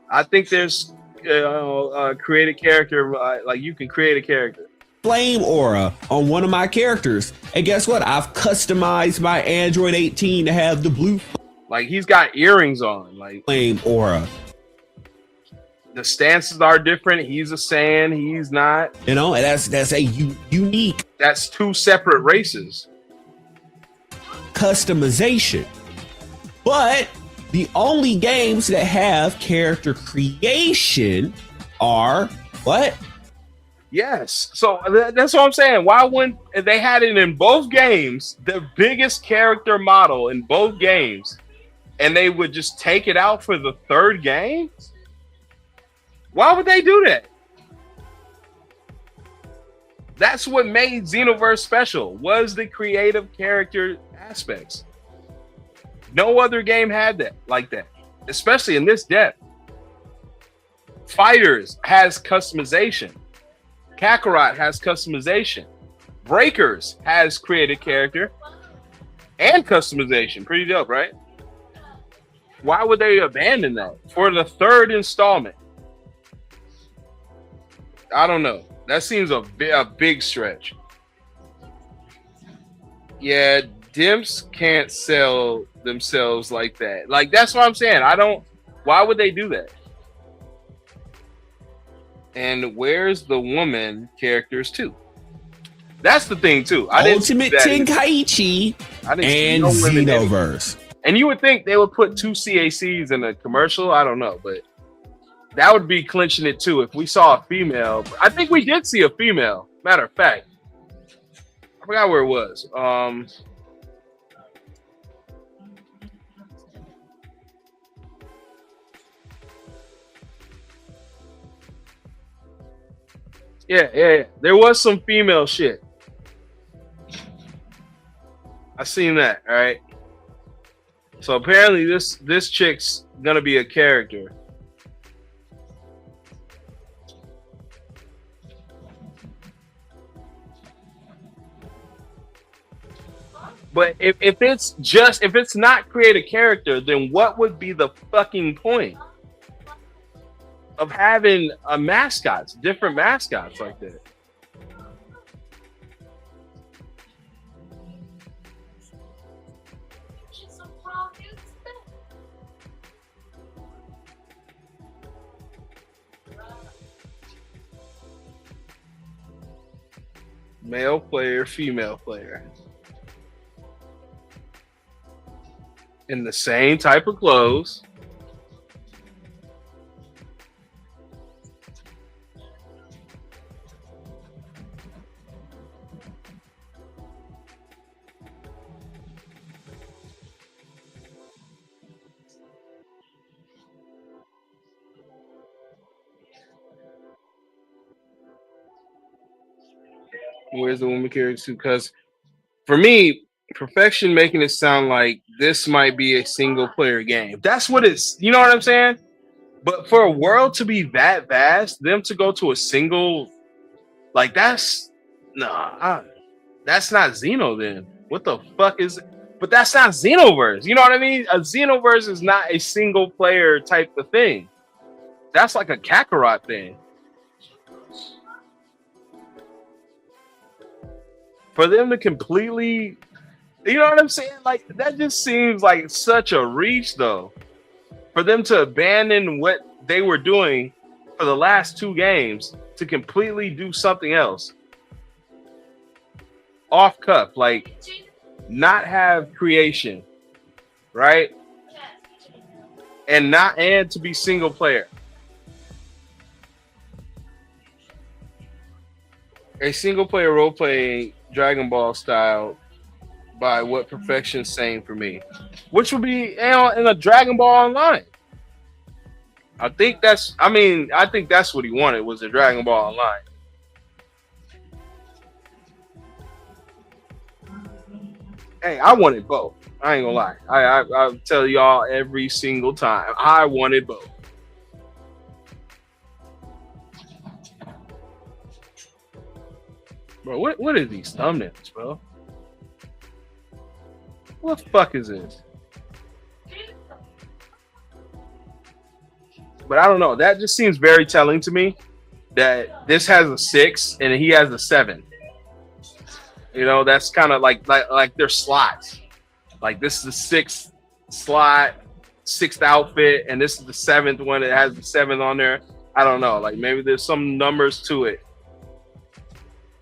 [SPEAKER 1] I think there's create a character. Like, you can create a character.
[SPEAKER 2] Flame aura on one of my characters. And guess what? I've customized my Android 18 to have the blue.
[SPEAKER 1] Like, he's got earrings on. Like,
[SPEAKER 2] flame aura.
[SPEAKER 1] The stances are different. He's a Saiyan. He's not.
[SPEAKER 2] And that's a unique.
[SPEAKER 1] That's 2 separate races.
[SPEAKER 2] Customization. But the only games that have character creation are what?
[SPEAKER 1] Yes. So that's what I'm saying. Why wouldn't they had it in both games, the biggest character model in both games, and they would just take it out for the third game? Why would they do that? That's what made Xenoverse special, was the creative character aspects. No other game had that like that, especially in this depth. Fighters has customization. Kakarot has customization. Breakers has created character and customization. Pretty dope, right? Why would they abandon that for the third installment? I don't know. That seems a big stretch. Yeah, dimps can't sell themselves like that. Like, that's what I'm saying. I don't. Why would they do that? And where's the woman characters too? That's the thing too.
[SPEAKER 2] Ultimate Tenkaichi and Xenoverse.
[SPEAKER 1] And you would think they would put 2 CACs in a commercial. I don't know, but that would be clinching it too. If we saw a female, I think we did see a female. Matter of fact, I forgot where it was. Yeah. There was some female shit. I seen that. All right. So apparently this chick's gonna be a character. But if it's not create a character, then what would be the fucking point of having a mascots, different mascots like that? Male player, female player. In the same type of clothes. Where's the woman character too? Because for me, Perfection making it sound like this might be a single player game. That's what it's, you know what I'm saying? But for a world to be that vast, them to go to a single, like that's that's not Xeno then. What the fuck is it? But that's not Xenoverse. You know what I mean? A Xenoverse is not a single player type of thing. That's like a Kakarot thing. For them to completely, you know what I'm saying? Like, that just seems like such a reach, though. For them to abandon what they were doing for the last 2 games to completely do something else. Off cuff, like, not have creation, right? And to be single player. A single player role playing Dragon Ball style by what Perfection's saying for me, which would be in a Dragon Ball Online. I think that's what he wanted, was a Dragon Ball Online. Hey, I wanted both. I ain't gonna lie. I tell y'all every single time, I wanted both. Bro, what are these thumbnails, bro? What the fuck is this? But I don't know. That just seems very telling to me that this has a 6 and he has a 7. You know, that's kind of like their slots. Like, this is the 6th slot, 6th outfit, and this is the 7th one that has the 7th on there. I don't know. Like, maybe there's some numbers to it.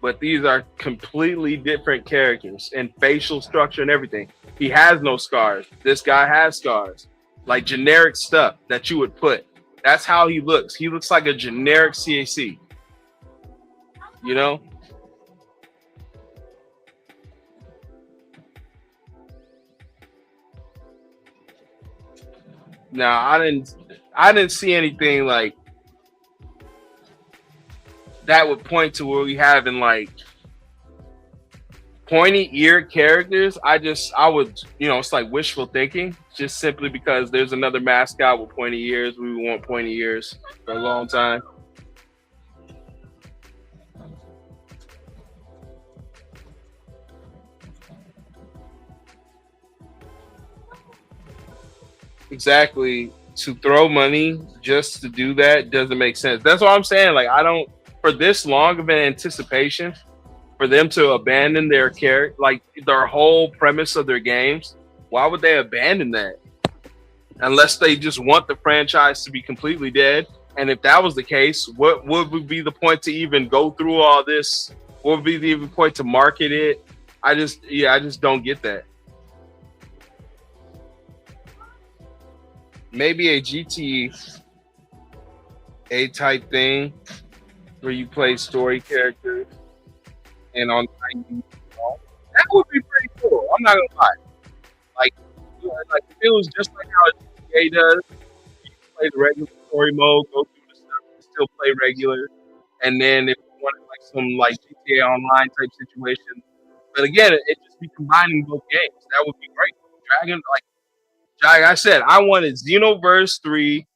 [SPEAKER 1] But these are completely different characters and facial structure and everything. He has no scars. This guy has scars. Like generic stuff that you would put. That's how he looks. He looks like a generic CAC. You know. Now I didn't see anything like that would point to where we having like pointy eared characters. I would, it's like wishful thinking, just simply because there's another mascot with pointy ears. We want pointy ears for a long time. Exactly. To throw money just to do that doesn't make sense. That's what I'm saying. Like, I don't, for this long of an anticipation, for them to abandon their character, like their whole premise of their games, why would they abandon that? Unless they just want the franchise to be completely dead. And if that was the case, what would be the point to even go through all this? What would be the even point to market it? I just don't get that. Maybe a GTA type thing where you play story characters and online, that would be pretty cool. I'm not gonna lie. Like, like if it was just like how GTA does, you play the regular story mode, go through the stuff, and still play regular, and then if you wanted like some like GTA Online type situation, but again, it just be combining both games. That would be great. Like I said, I wanted Xenoverse 3,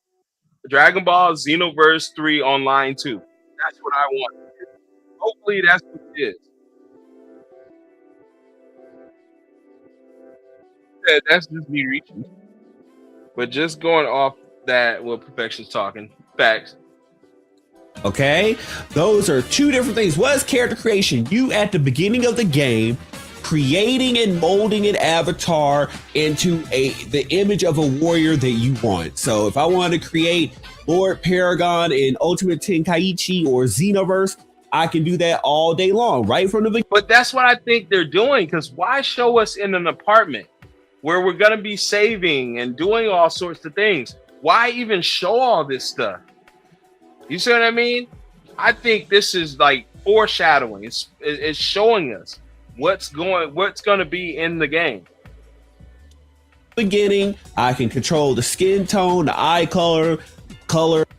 [SPEAKER 1] Dragon Ball Xenoverse 3 Online 2. That's what I want. Hopefully that's what it is. Yeah, that's just me reaching. But just going off that, what Perfection's talking. Facts.
[SPEAKER 2] Okay, those are two different things. What is character creation? You at the beginning of the game creating and molding an avatar into the image of a warrior that you want. So if I want to create Lord Paragon in Ultimate Tenkaichi or Xenoverse, I can do that all day long, right from the beginning.
[SPEAKER 1] But that's what I think they're doing, because why show us in an apartment where we're going to be saving and doing all sorts of things? Why even show all this stuff? You see what I mean? I think this is like foreshadowing. It's showing us what's going to be in the game.
[SPEAKER 2] Beginning, I can control the skin tone, the eye color.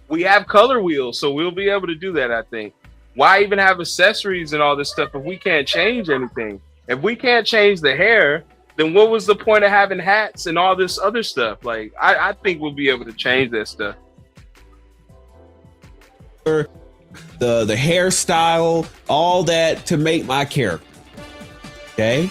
[SPEAKER 1] We have color wheels, so we'll be able to do that, I think. Why even have accessories and all this stuff if we can't change anything? If we can't change the hair, then what was the point of having hats and all this other stuff? Like, I think we'll be able to change that stuff.
[SPEAKER 2] The hairstyle, all that to make my character. Okay.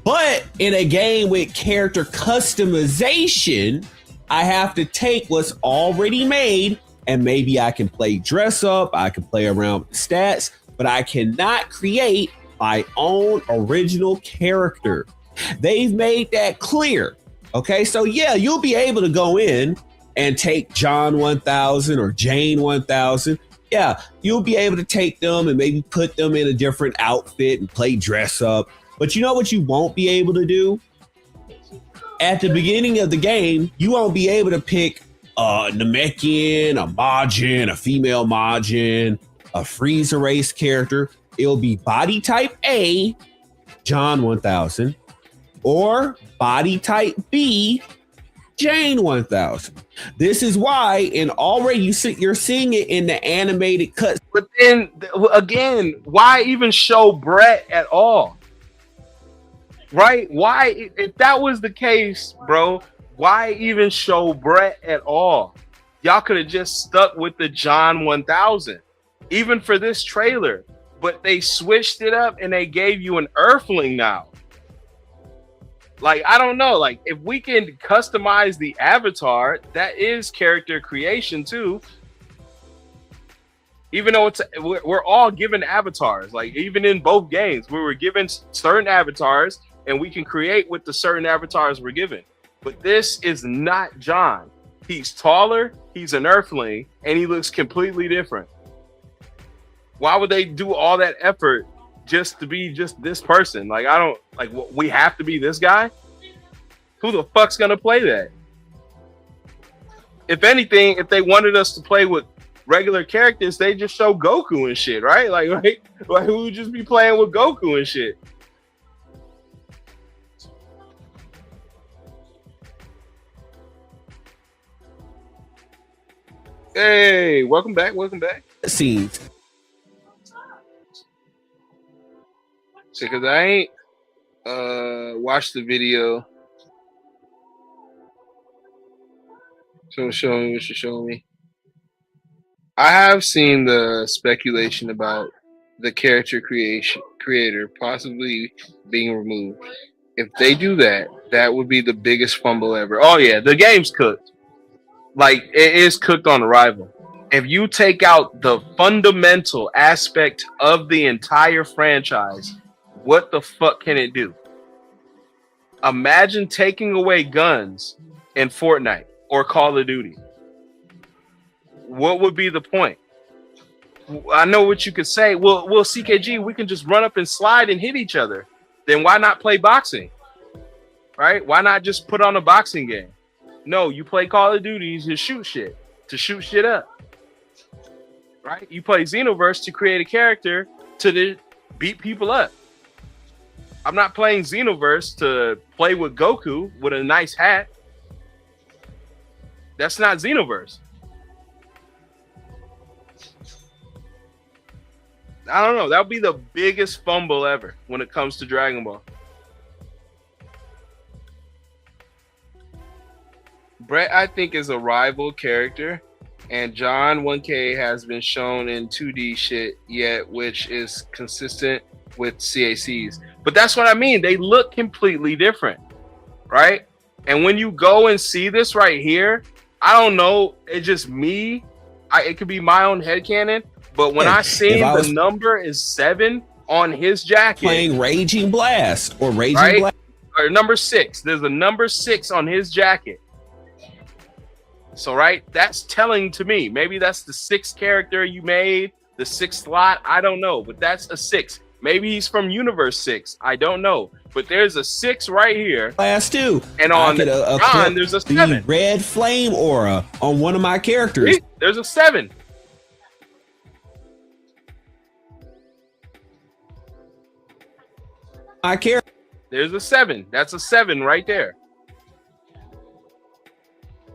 [SPEAKER 2] But in a game with character customization, I have to take what's already made, and maybe I can play dress up, I can play around with stats, but I cannot create my own original character. They've made that clear. Okay, so yeah, you'll be able to go in and take John 1000 or Jane 1000. Yeah, you'll be able to take them and maybe put them in a different outfit and play dress up. But you know what you won't be able to do? At the beginning of the game, you won't be able to pick a Namekian, a Majin, a female Majin, a Frieza race character. It'll be body type A, John 1000, or body type B, Jane 1000. This is why, and already you're seeing it in the animated cuts.
[SPEAKER 1] But then again, why even show Brett at all? Right? Why, if that was the case, bro, why even show Brett at all? Y'all could have just stuck with the John 1000, even for this trailer. But they switched it up and they gave you an Earthling now. Like, I don't know. Like, if we can customize the avatar, that is character creation too. Even though we're all given avatars. Like, even in both games, we were given certain avatars, and we can create with the certain avatars we're given. But this is not John. He's taller, he's an Earthling, and he looks completely different. Why would they do all that effort just to be just this person? Like, I don't, like, we have to be this guy? Who the fuck's gonna play that? If anything, if they wanted us to play with regular characters, they just show Goku and shit, right? Like who would just be playing with Goku and shit? Hey, welcome back, welcome back.
[SPEAKER 2] Scenes.
[SPEAKER 1] So, cause I ain't watched the video. So show me what you're showing me. I have seen the speculation about the character creator possibly being removed. If they do that, that would be the biggest fumble ever. Oh yeah, the game's cooked. Like it is cooked on arrival. If you take out the fundamental aspect of the entire franchise, what the fuck can it do? Imagine taking away guns in Fortnite or Call of Duty. What would be the point? I know what you could say. Well, CKG, we can just run up and slide and hit each other. Then why not play boxing? Right? Why not just put on a boxing game? No, you play Call of Duty to shoot shit up. Right? You play Xenoverse to create a character to beat people up. I'm not playing Xenoverse to play with Goku with a nice hat. That's not Xenoverse. I don't know. That would be the biggest fumble ever when it comes to Dragon Ball. Brett, I think, is a rival character, and John 1K has been shown in 2D shit yet, which is consistent with CACs. But that's what I mean. They look completely different, right? And when you go and see this right here, I don't know. It's just me. It could be my own headcanon. But when I seen the number is 7 on his jacket,
[SPEAKER 2] playing Raging Blast or Raging
[SPEAKER 1] right?
[SPEAKER 2] Blast
[SPEAKER 1] Or number 6. There's a number 6 on his jacket. So right, that's telling to me. Maybe that's the 6th character you made, the 6th slot. I don't know, but that's a 6. Maybe he's from Universe 6. I don't know, but there's a 6 right here.
[SPEAKER 2] Blast 2,
[SPEAKER 1] and on John, there's a 7.
[SPEAKER 2] The red flame aura on one of my characters.
[SPEAKER 1] See? There's a 7.
[SPEAKER 2] My character.
[SPEAKER 1] There's a 7. That's a 7 right there.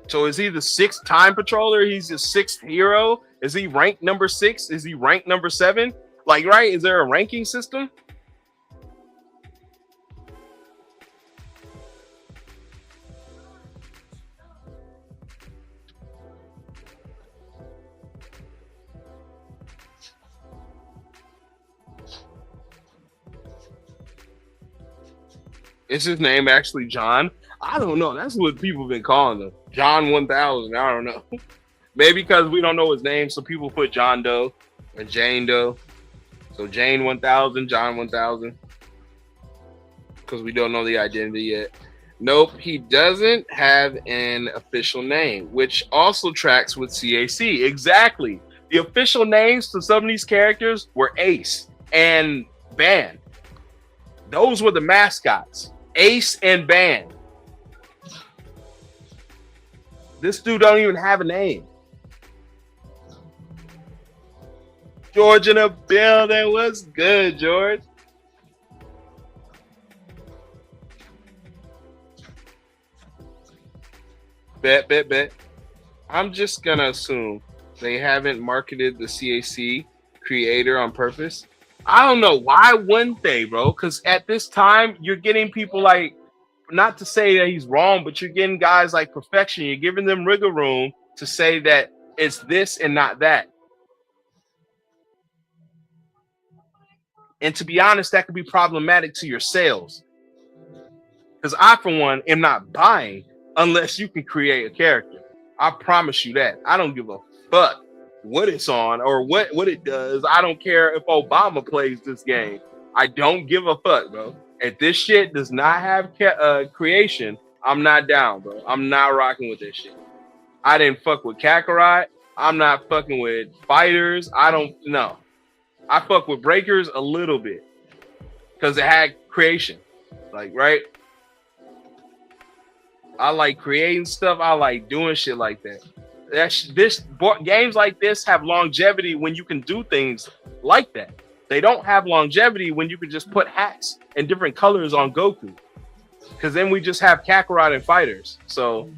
[SPEAKER 1] So is he the 6th time patroller? He's the 6th hero? Is he ranked number 6? Is he ranked number 7? Like, right? Is there a ranking system? Is his name actually John? I don't know. That's what people have been calling him. John 1000. I don't know. Maybe because we don't know his name, so people put John Doe and Jane Doe. So Jane 1000, John 1000. Because we don't know the identity yet. Nope, he doesn't have an official name, which also tracks with CAC. Exactly. The official names to some of these characters were Ace and Band. Those were the mascots. Ace and Band. This dude don't even have a name. George in the building. What's good, George? Bet. I'm just gonna assume they haven't marketed the CAC creator on purpose. I don't know. Why wouldn't they, bro? Because at this time, you're getting people like, not to say that he's wrong, but you're getting guys like Perfection. You're giving them wiggle room to say that it's this and not that. And to be honest, that could be problematic to your sales. Because I, for one, am not buying unless you can create a character. I promise you that. I don't give a fuck what it's on or what it does. I don't care if Obama plays this game. I don't give a fuck, bro. If this shit does not have creation, I'm not down, bro. I'm not rocking with this shit. I didn't fuck with Kakarot. I'm not fucking with fighters. I don't know. I fuck with breakers a little bit because it had creation, like, right? I like creating stuff. I like doing shit like that. Games like this have longevity when you can do things like that. They don't have longevity when you can just put hats and different colors on Goku. Because then we just have Kakarot and fighters. So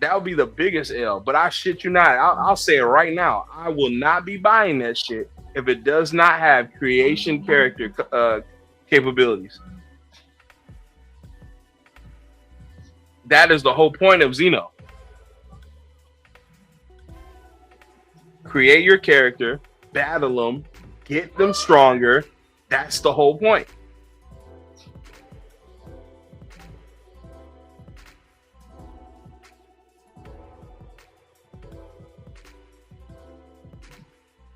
[SPEAKER 1] that would be the biggest L. But I shit you not. I'll say it right now. I will not be buying that shit if it does not have creation character capabilities. That is the whole point of Xeno. Create your character, battle them, get them stronger. That's the whole point.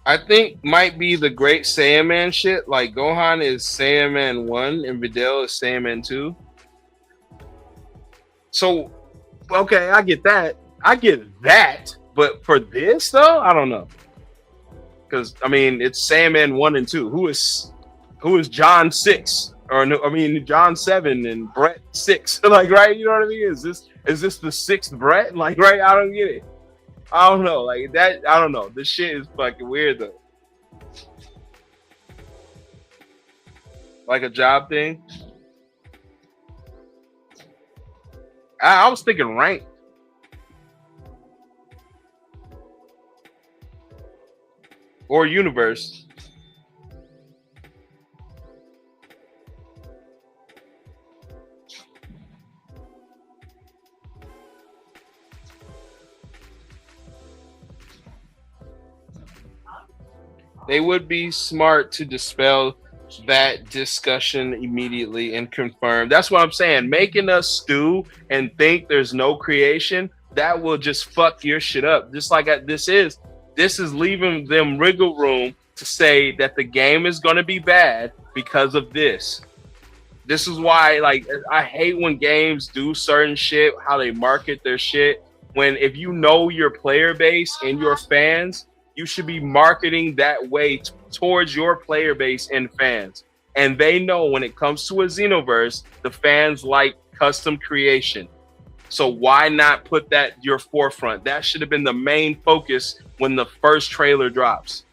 [SPEAKER 1] I think might be the great Saiyaman shit. Like Gohan is Saiyaman 1 and Videl is Saiyaman 2. So, okay, I get that. I get that. But for this, though, I don't know. Because, I mean, it's Saiyaman 1 and 2. Who is John 6? Or, no, I mean, John 7 and Brett 6. Like, right? You know what I mean? Is this the 6th Brett? Like, right? I don't get it. I don't know. Like, that, I don't know. This shit is fucking weird, though. Like a job thing. I was thinking ranked. Or universe. They would be smart to dispel that discussion immediately and confirm. That's what I'm saying. Making us stew and think there's no creation, that will just fuck your shit up. Just like this is leaving them wiggle room to say that the game is going to be bad because of this. This is why, like, I hate when games do certain shit, how they market their shit. When if you know your player base and your fans, you should be marketing that way towards your player base and fans. And they know when it comes to a Xenoverse, the fans like custom creation. So why not put that your forefront? That should have been the main focus when the first trailer drops.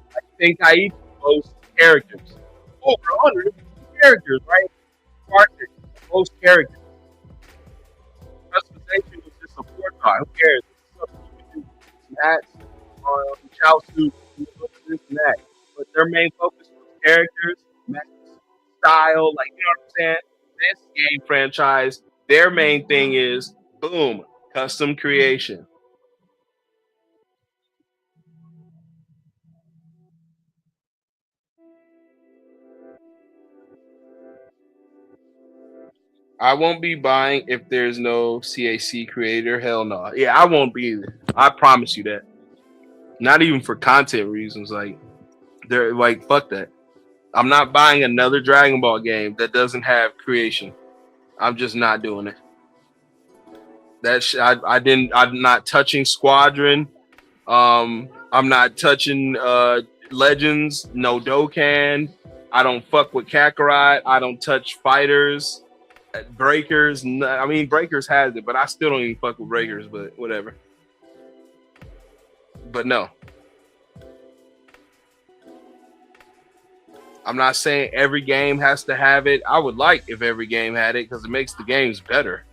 [SPEAKER 1] I think I eat most characters. Over 100 characters, right? Most characters. Customization was just a support car. Who cares? This is something you can do. Some hats, chow suit, this and that. But their main focus was characters, style, like, you know what I'm saying? This game franchise, their main thing is boom, custom creation. I won't be buying if there's no CAC creator. Hell no. Yeah, I won't be either. I promise you that. Not even for content reasons. Like, they're like, fuck that. I'm not buying another Dragon Ball game that doesn't have creation. I'm just not doing it. I didn't. I'm not touching Squadron. I'm not touching Legends. No Dokkan. I don't fuck with Kakarot. I don't touch fighters. Breakers. I mean, Breakers has it, but I still don't even fuck with Breakers. But whatever. But no, I'm not saying every game has to have it. I would like if every game had it because it makes the games better.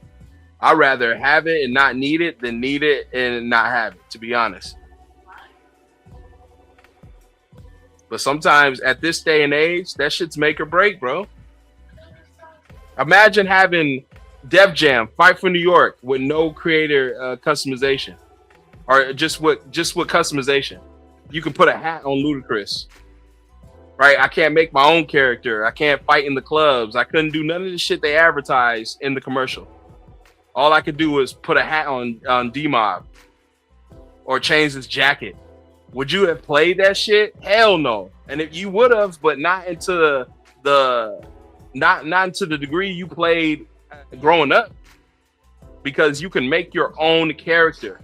[SPEAKER 1] I'd rather have it and not need it than need it and not have it, to be honest. But sometimes at this day and age, that shit's make or break, bro. Imagine having Def Jam Fight for New York with no creator customization, or just with customization. You can put a hat on Ludacris, right? I can't make my own character. I can't fight in the clubs. I couldn't do none of the shit they advertise in the commercial. All I could do was put a hat on D-Mob or change his jacket. Would you have played that shit? Hell no. And if you would have, but not into the not into the degree you played growing up, because you can make your own character.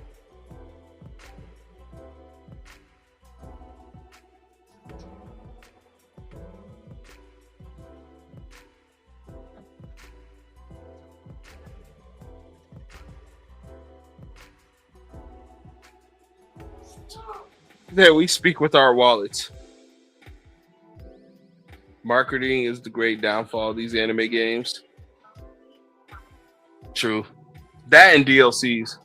[SPEAKER 1] Yeah, we speak with our wallets. Marketing is the great downfall of these anime games. True. That and DLCs.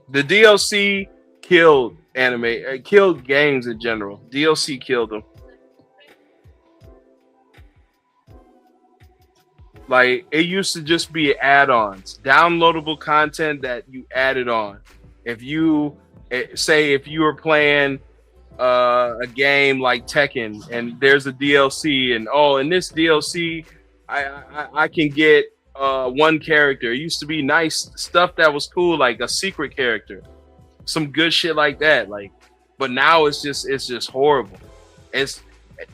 [SPEAKER 1] The DLC killed anime, killed games in general. DLC killed them. Like it used to just be add-ons, downloadable content that you added on. If you say if you were playing a game like Tekken and there's a DLC and in this DLC I can get one character. It used to be nice stuff that was cool, like a secret character, some good shit like that. Like, but now it's just horrible. It's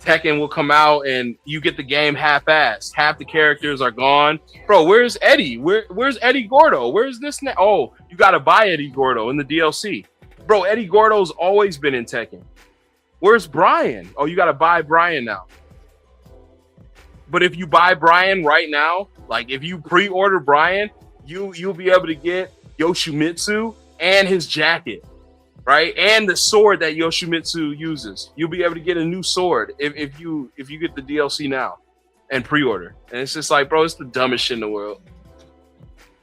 [SPEAKER 1] Tekken will come out and you get the game half-assed. Half the characters are gone. Bro, where's Eddie? Where's Eddie Gordo? Where's this? Oh, you gotta buy Eddie Gordo in the DLC. Bro, Eddie Gordo's always been in Tekken. Where's Brian? Oh, you gotta buy Brian now. But if you buy Brian right now, like if you pre-order Brian, you'll be able to get Yoshimitsu and his jacket. Right, and the sword that Yoshimitsu uses, you'll be able to get a new sword if you get the DLC now and pre-order. And it's just like, bro, it's the dumbest shit in the world.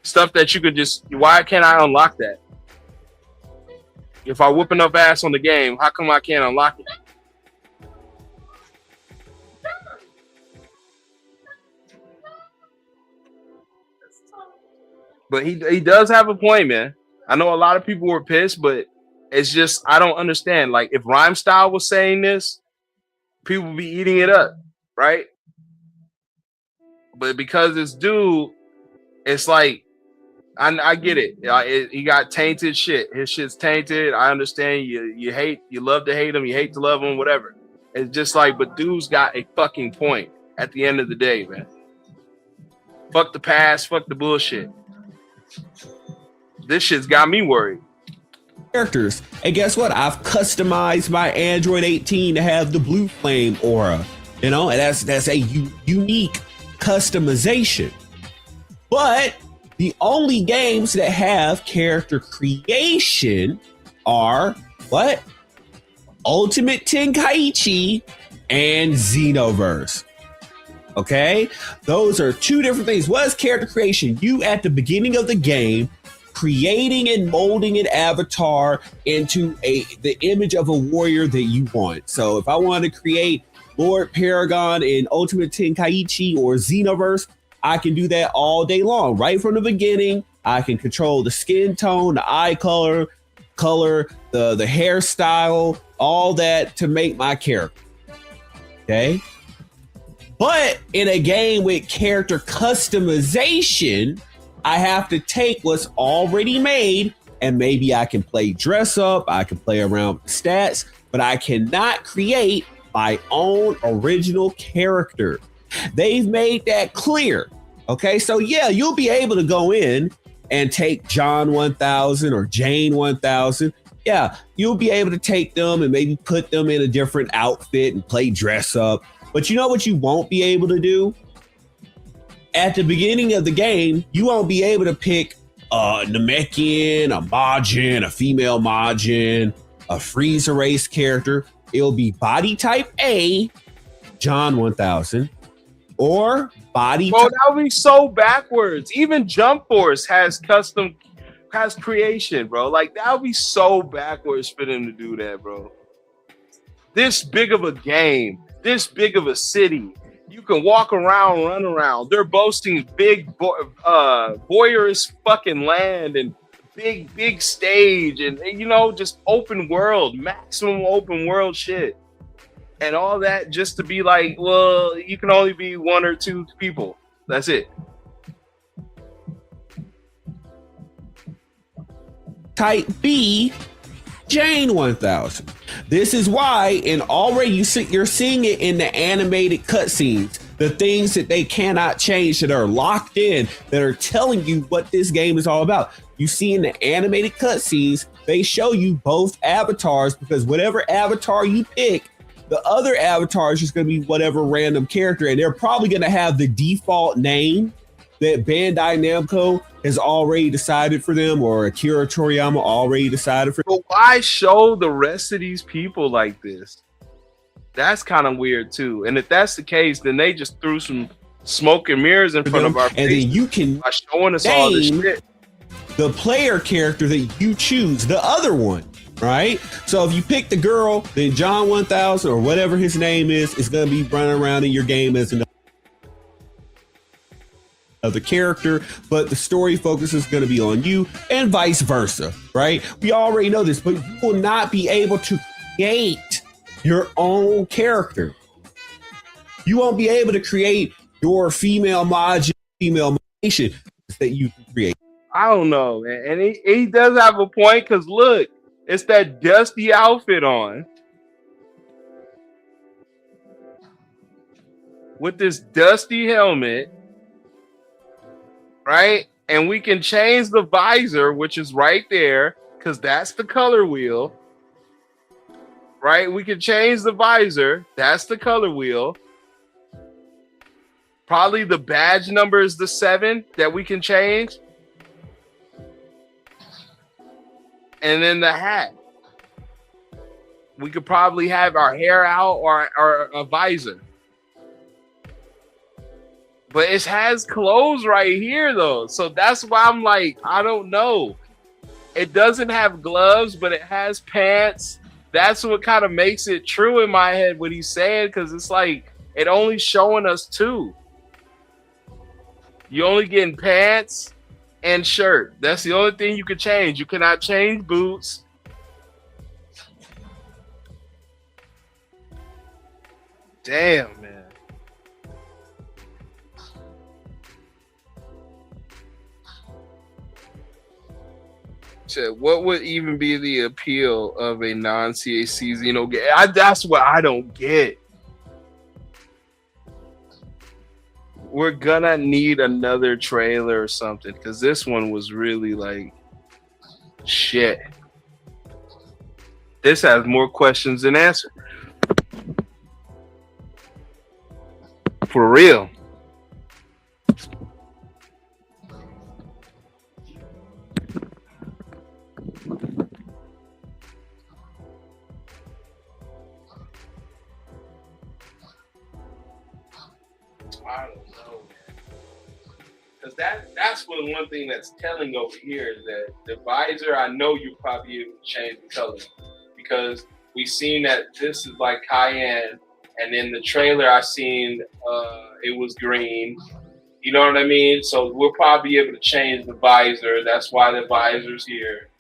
[SPEAKER 1] Stuff that you could just, why can't I unlock that? If I whoop enough ass on the game, how come I can't unlock it? But he does have a point, man. I know a lot of people were pissed, but it's just, I don't understand. Like, if Rhyme Style was saying this, people would be eating it up, right? But because it's dude, it's like, I get it. He got tainted shit. His shit's tainted. I understand. You love to hate him. You hate to love him, whatever. It's just like, but dude's got a fucking point at the end of the day, man. Fuck the past. Fuck the bullshit. This shit's got me worried.
[SPEAKER 2] Characters. And guess what? I've customized my Android 18 to have the blue flame aura. You know, and that's a unique customization. But the only games that have character creation are what? Ultimate Tenkaichi and Xenoverse. Okay? Those are two different things. What is character creation? You at the beginning of the game creating and molding an avatar into the image of a warrior that you want. So if I want to create Lord Paragon in Ultimate Tenkaichi or Xenoverse, I can do that all day long. Right from the beginning, I can control the skin tone, the eye color, the hairstyle, all that to make my character. Okay? But in a game with character customization, I have to take what's already made and maybe I can play dress up, I can play around with stats, but I cannot create my own original character. They've made that clear. Okay, so yeah, you'll be able to go in and take John 1000 or Jane 1000. Yeah, you'll be able to take them and maybe put them in a different outfit and play dress up. But you know what you won't be able to do? At the beginning of the game, you won't be able to pick a Namekian, a Majin, a female Majin, a Frieza race character. It'll be body type A, John 1000, or body type.
[SPEAKER 1] That would be so backwards. Even Jump Force has creation, bro. Like, that would be so backwards for them to do that, bro. This big of a game, this big of a city. You can walk around, run around. They're boasting big, voyeurist fucking land and big stage and, you know, just open world, maximum open world shit. And all that just to be like, well, you can only be one or two people. That's it.
[SPEAKER 2] Type B, Jane 1000. This is why, and already you're seeing it in the animated cutscenes, the things that they cannot change, that are locked in, that are telling you what this game is all about. You see in the animated cutscenes, they show you both avatars, because whatever avatar you pick, the other avatar is just going to be whatever random character, and they're probably going to have the default name that Bandai Namco has already decided for them, or Akira Toriyama already decided for them.
[SPEAKER 1] But why show the rest of these people like this? That's kind of weird too. And if that's the case, then they just threw some smoke and mirrors in front of our
[SPEAKER 2] and then you can
[SPEAKER 1] by showing us all this shit.
[SPEAKER 2] The player character that you choose, the other one, right? So if you pick the girl, then John 1000 or whatever his name is going to be running around in your game as another character, but the story focus is going to be on you, and vice versa, right? We already know this, but you will not be able to create your own character. You won't be able to create your female modulation that you can create.
[SPEAKER 1] I don't know, man. And he does have a point, because look, it's that dusty outfit on with this dusty helmet, right? And we can change the visor, which is right there, because that's the color wheel, right? We can change the visor. That's the color wheel. Probably the badge number is the 7 that we can change. And then the hat. We could probably have our hair out or a visor. But it has clothes right here, though. So that's why I'm like, I don't know. It doesn't have gloves, but it has pants. That's what kind of makes it true in my head, what he's saying, because it's like, it only showing us 2. You only getting pants and shirt. That's the only thing you can change. You cannot change boots. Damn, man. So what would even be the appeal of a non-CAC Xeno game? That's what I don't get. We're gonna need another trailer or something, because this one was really like shit. This has more questions than answers. For real. I don't know, man. Because that's one thing that's telling over here is that the visor, I know you probably able to change the color, because we seen that this is like cayenne, and in the trailer I seen it was green. You know what I mean? So we'll probably be able to change the visor. That's why the visor's here.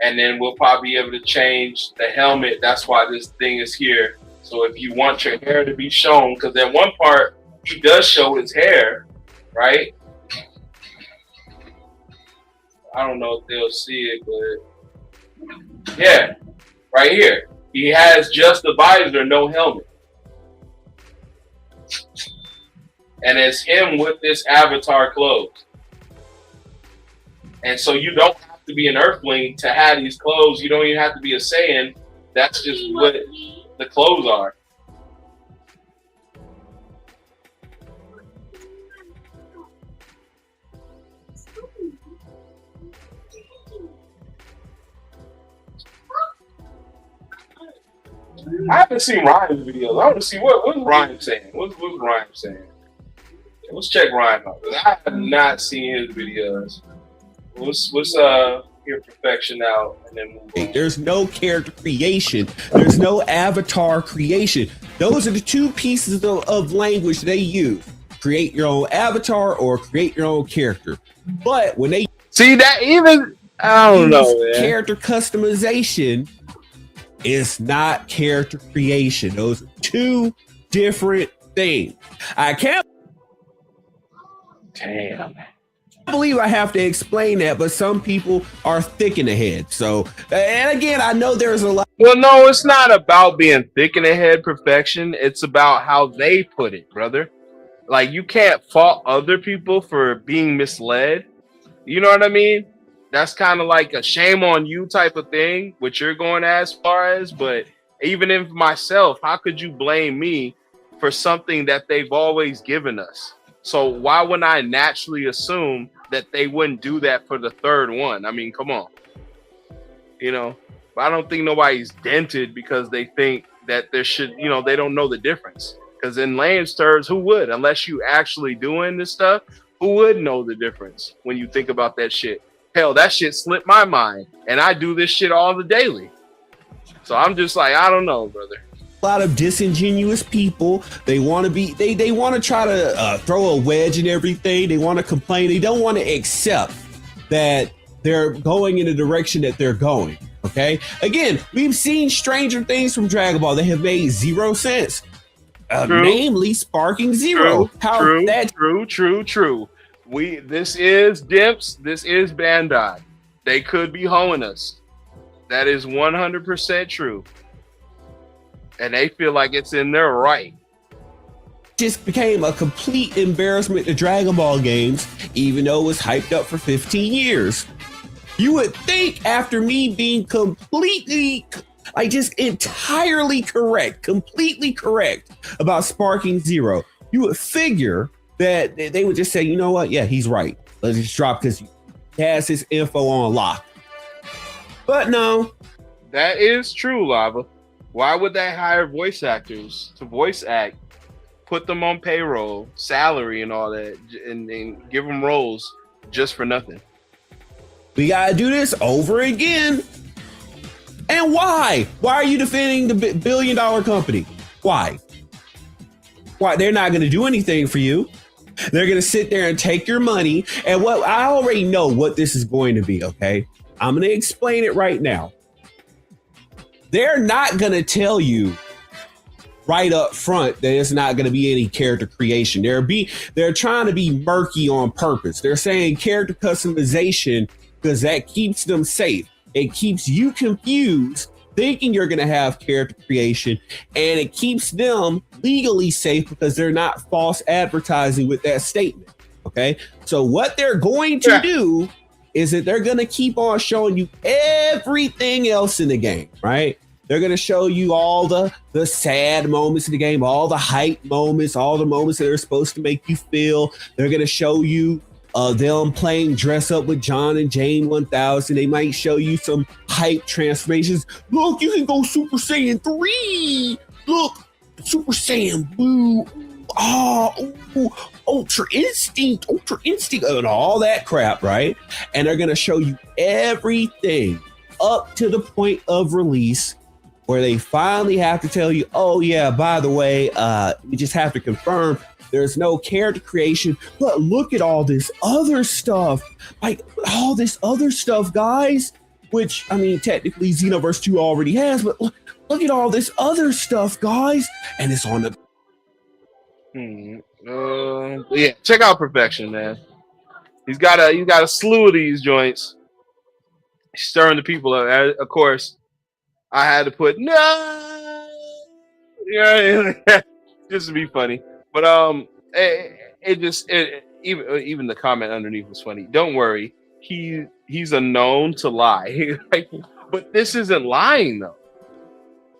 [SPEAKER 1] And then we'll probably be able to change the helmet. That's why this thing is here. So if you want your hair to be shown, because at one part he does show his hair, right? I don't know if they'll see it, but yeah, right here. He has just the visor, no helmet. And it's him with this avatar clothes. And so you don't have to be an Earthling to have these clothes. You don't even have to be a Saiyan. That's just what the clothes are. I haven't seen Ryan's videos. I want to see what's Ryan saying. What's Ryan saying? Let's check Ryan out. I have not seen his videos. Let's hear Perfection out and then move on.
[SPEAKER 2] There's no character creation. There's no avatar creation. Those are the two pieces of language they use. Create your own avatar or create your own character. But when they
[SPEAKER 1] see that, even I don't know, man.
[SPEAKER 2] Character customization is not character creation. Those are two different things. I can't believe I have to explain that, but some people are thick in the head. So, and again, I know there's a lot.
[SPEAKER 1] Well, no, it's not about being thick in the head, Perfection. It's about how they put it, brother. Like, you can't fault other people for being misled. You know what I mean? That's kind of like a shame on you type of thing, which you're going as far as. But even in myself, how could you blame me for something that they've always given us? So why wouldn't I naturally assume that they wouldn't do that for the third one? I mean, come on, you know. But I don't think nobody's dented because they think that there should, they don't know the difference. Because in layman's terms, who would? Unless you actually doing this stuff, who would know the difference when you think about that shit? Hell, that shit slipped my mind, and I do this shit all the daily. So I'm just like, I don't know, brother.
[SPEAKER 2] A lot of disingenuous people. They want to be. They want to try to throw a wedge in everything. They want to complain. They don't want to accept that they're going in the direction that they're going. Okay. Again, we've seen stranger things from Dragon Ball that have made zero sense. Namely, Sparking Zero.
[SPEAKER 1] True. This is Dimps. This is Bandai. They could be hoeing us. That is 100% true. And they feel like it's in their right.
[SPEAKER 2] Just became a complete embarrassment to Dragon Ball games, even though it was hyped up for 15 years. You would think after me being completely, just entirely correct, completely correct about Sparking Zero, you would figure that they would just say, you know what? Yeah, he's right. Let's just drop because he has his info on lock. But no.
[SPEAKER 1] That is true, Lava. Why would they hire voice actors to voice act, put them on payroll, salary and all that, and give them roles just for nothing?
[SPEAKER 2] We got to do this over again. And why? Why are you defending the $1 billion company? Why? They're not going to do anything for you. They're going to sit there and take your money. And what I already know what this is going to be, okay? I'm going to explain it right now. They're not going to tell you right up front that it's not going to be any character creation. They're trying to be murky on purpose. They're saying character customization because that keeps them safe. It keeps you confused, thinking you're going to have character creation, and it keeps them legally safe because they're not false advertising with that statement. Okay, so what they're going to do is that they're going to keep on showing you everything else in the game, right? They're going to show you all the sad moments in the game, all the hype moments, all the moments that are supposed to make you feel. They're going to show you them playing dress up with John and Jane 1000. They might show you some hype transformations. Look, you can go Super Saiyan 3. Look, Super Saiyan Blue. Ultra Instinct, and all that crap, right? And they're going to show you everything up to the point of release where they finally have to tell you, oh yeah, by the way, we just have to confirm there's no character creation, but look at all this other stuff. Like all this other stuff, guys, which, I mean, technically Xenoverse 2 already has, but look at all this other stuff, guys. And it's on the...
[SPEAKER 1] Yeah, check out Perfection, man. He's got a slew of these joints. He's stirring the people up. Of course, I had to put no, yeah, just to be funny. But even the comment underneath was funny. Don't worry, he's a known to lie. But this isn't lying though.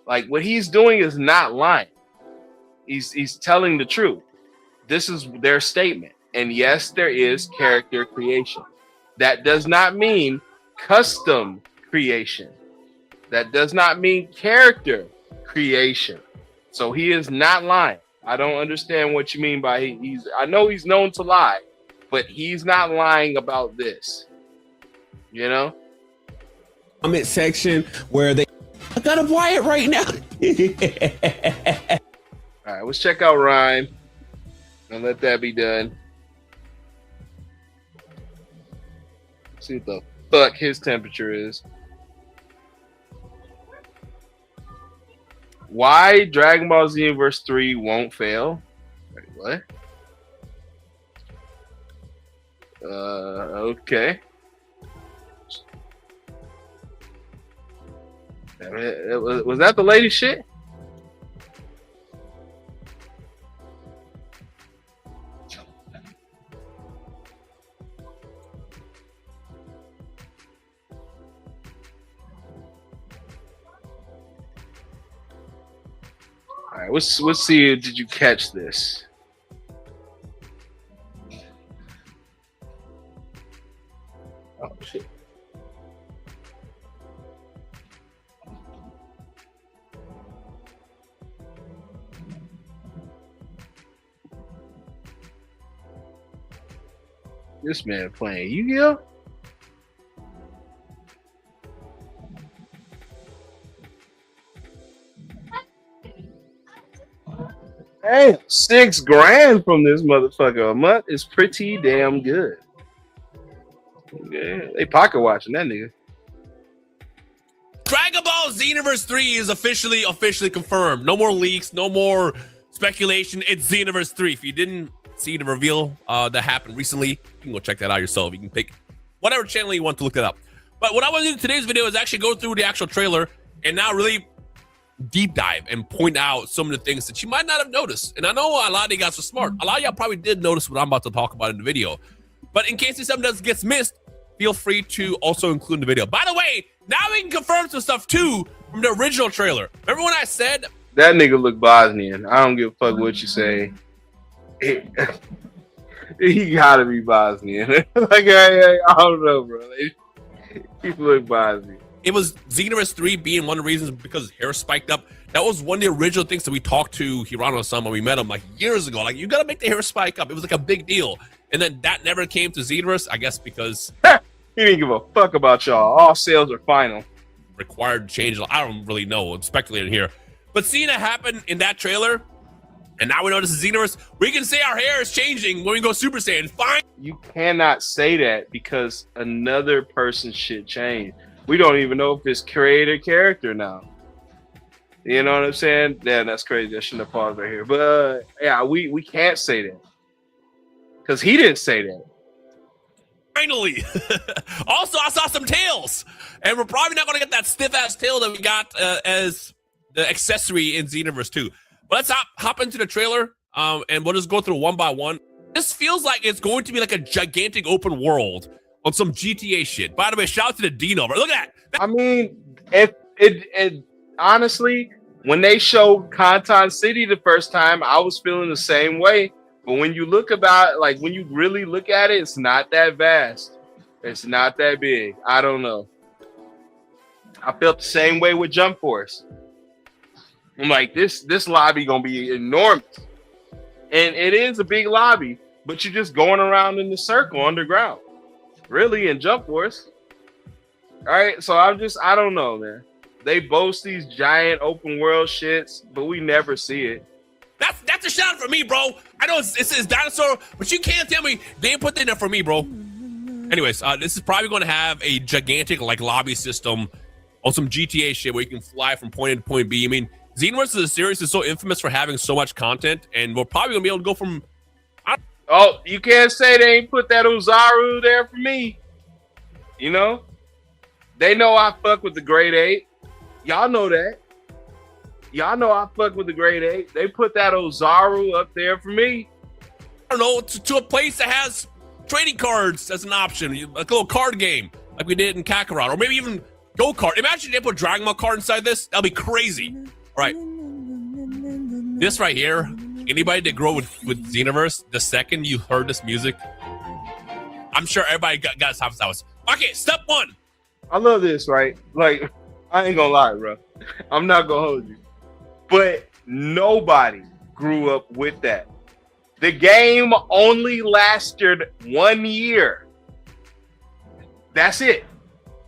[SPEAKER 1] Like what he's doing is not lying. He's telling the truth. This is their statement. And yes, there is character creation. That does not mean custom creation. That does not mean character creation. So he is not lying. I don't understand what you mean by I know he's known to lie, but he's not lying about this. You know?
[SPEAKER 2] Comment section where I gotta buy it right now.
[SPEAKER 1] All right, let's check out Rhyme and let that be done. See what the fuck his temperature is. Why Dragon Ball Z Verse 3 won't fail? Wait, what? Okay. Was that the lady shit? All right, let's see. Did you catch this? Oh shit. This man playing Yu-Gi-Oh? Hey, $6 grand from this motherfucker a month is pretty damn good. Yeah, they pocket watching that nigga.
[SPEAKER 3] Dragon Ball Xenoverse 3 is officially confirmed. No more leaks, no more speculation. It's Xenoverse 3. If you didn't see the reveal that happened recently, you can go check that out yourself. You can pick whatever channel you want to look it up. But what I want to do in today's video is actually go through the actual trailer and now really deep dive and point out some of the things that you might not have noticed. And I know a lot of you guys are smart. A lot of y'all probably did notice what I'm about to talk about in the video. But in case something gets missed, feel free to also include in the video. By the way, now we can confirm some stuff too from the original trailer. Remember when I said
[SPEAKER 1] that nigga look Bosnian? I don't give a fuck what you say. He gotta be Bosnian. Like I don't know, bro. He look Bosnian.
[SPEAKER 3] It was Xenoverse 3 being one of the reasons because his hair spiked up. That was one of the original things that we talked to Hirano-san when we met him like years ago. Like, you gotta make the hair spike up. It was like a big deal. And then that never came to Xenoverse, I guess because
[SPEAKER 1] he didn't give a fuck about y'all. All sales are final.
[SPEAKER 3] Required change. I don't really know. I'm speculating here. But seeing it happen in that trailer, and now we know this is Xenoverse, we can say our hair is changing when we go Super Saiyan. Fine.
[SPEAKER 1] You cannot say that because another person's shit changed. We don't even know if it's creator character now. You know what I'm saying? Damn, that's crazy. I shouldn't have paused right here. But yeah, we can't say that. Because he didn't say that.
[SPEAKER 3] Finally. Also, I saw some tails. And we're probably not going to get that stiff-ass tail that we got as the accessory in Xenoverse 2. But let's hop into the trailer, and we'll just go through one by one. This feels like it's going to be like a gigantic open world on some GTA shit. By the way, shout out to the Dino. Look at that.
[SPEAKER 1] I mean, if it honestly, when they showed Kantan City the first time, I was feeling the same way. But when you look about, like, when you really look at it, it's not that vast. It's not that big. I don't know. I felt the same way with Jump Force. I'm like, this lobby gonna be enormous. And it is a big lobby, but you're just going around in the circle underground. Really, in Jump Force. All right, so I don't know, man. They boast these giant open world shits, but we never see it.
[SPEAKER 3] That's a shout for me, bro. I know it says dinosaur, but you can't tell me they didn't put that in there for me, bro. Anyways, this is probably going to have a gigantic like lobby system on some GTA shit where you can fly from point A to point B. I mean, Xenoverse as a series is so infamous for having so much content, and we're probably going to be able to go from...
[SPEAKER 1] Oh, you can't say they ain't put that Ozaru there for me. You know? They know I fuck with the grade 8. Y'all know that. Y'all know I fuck with the grade 8. They put that Ozaru up there for me.
[SPEAKER 3] I don't know, to a place that has trading cards as an option, like a little card game, like we did in Kakarot, or maybe even go-kart. Imagine they put Dragon Ball card inside this. That'll be crazy. All right. This right here, anybody that grew up with Xenoverse, the second you heard this music, I'm sure everybody got his house. Okay, step one.
[SPEAKER 1] I love this, right? Like, I ain't gonna lie, bro. I'm not gonna hold you. But nobody grew up with that. The game only lasted 1 year. That's it.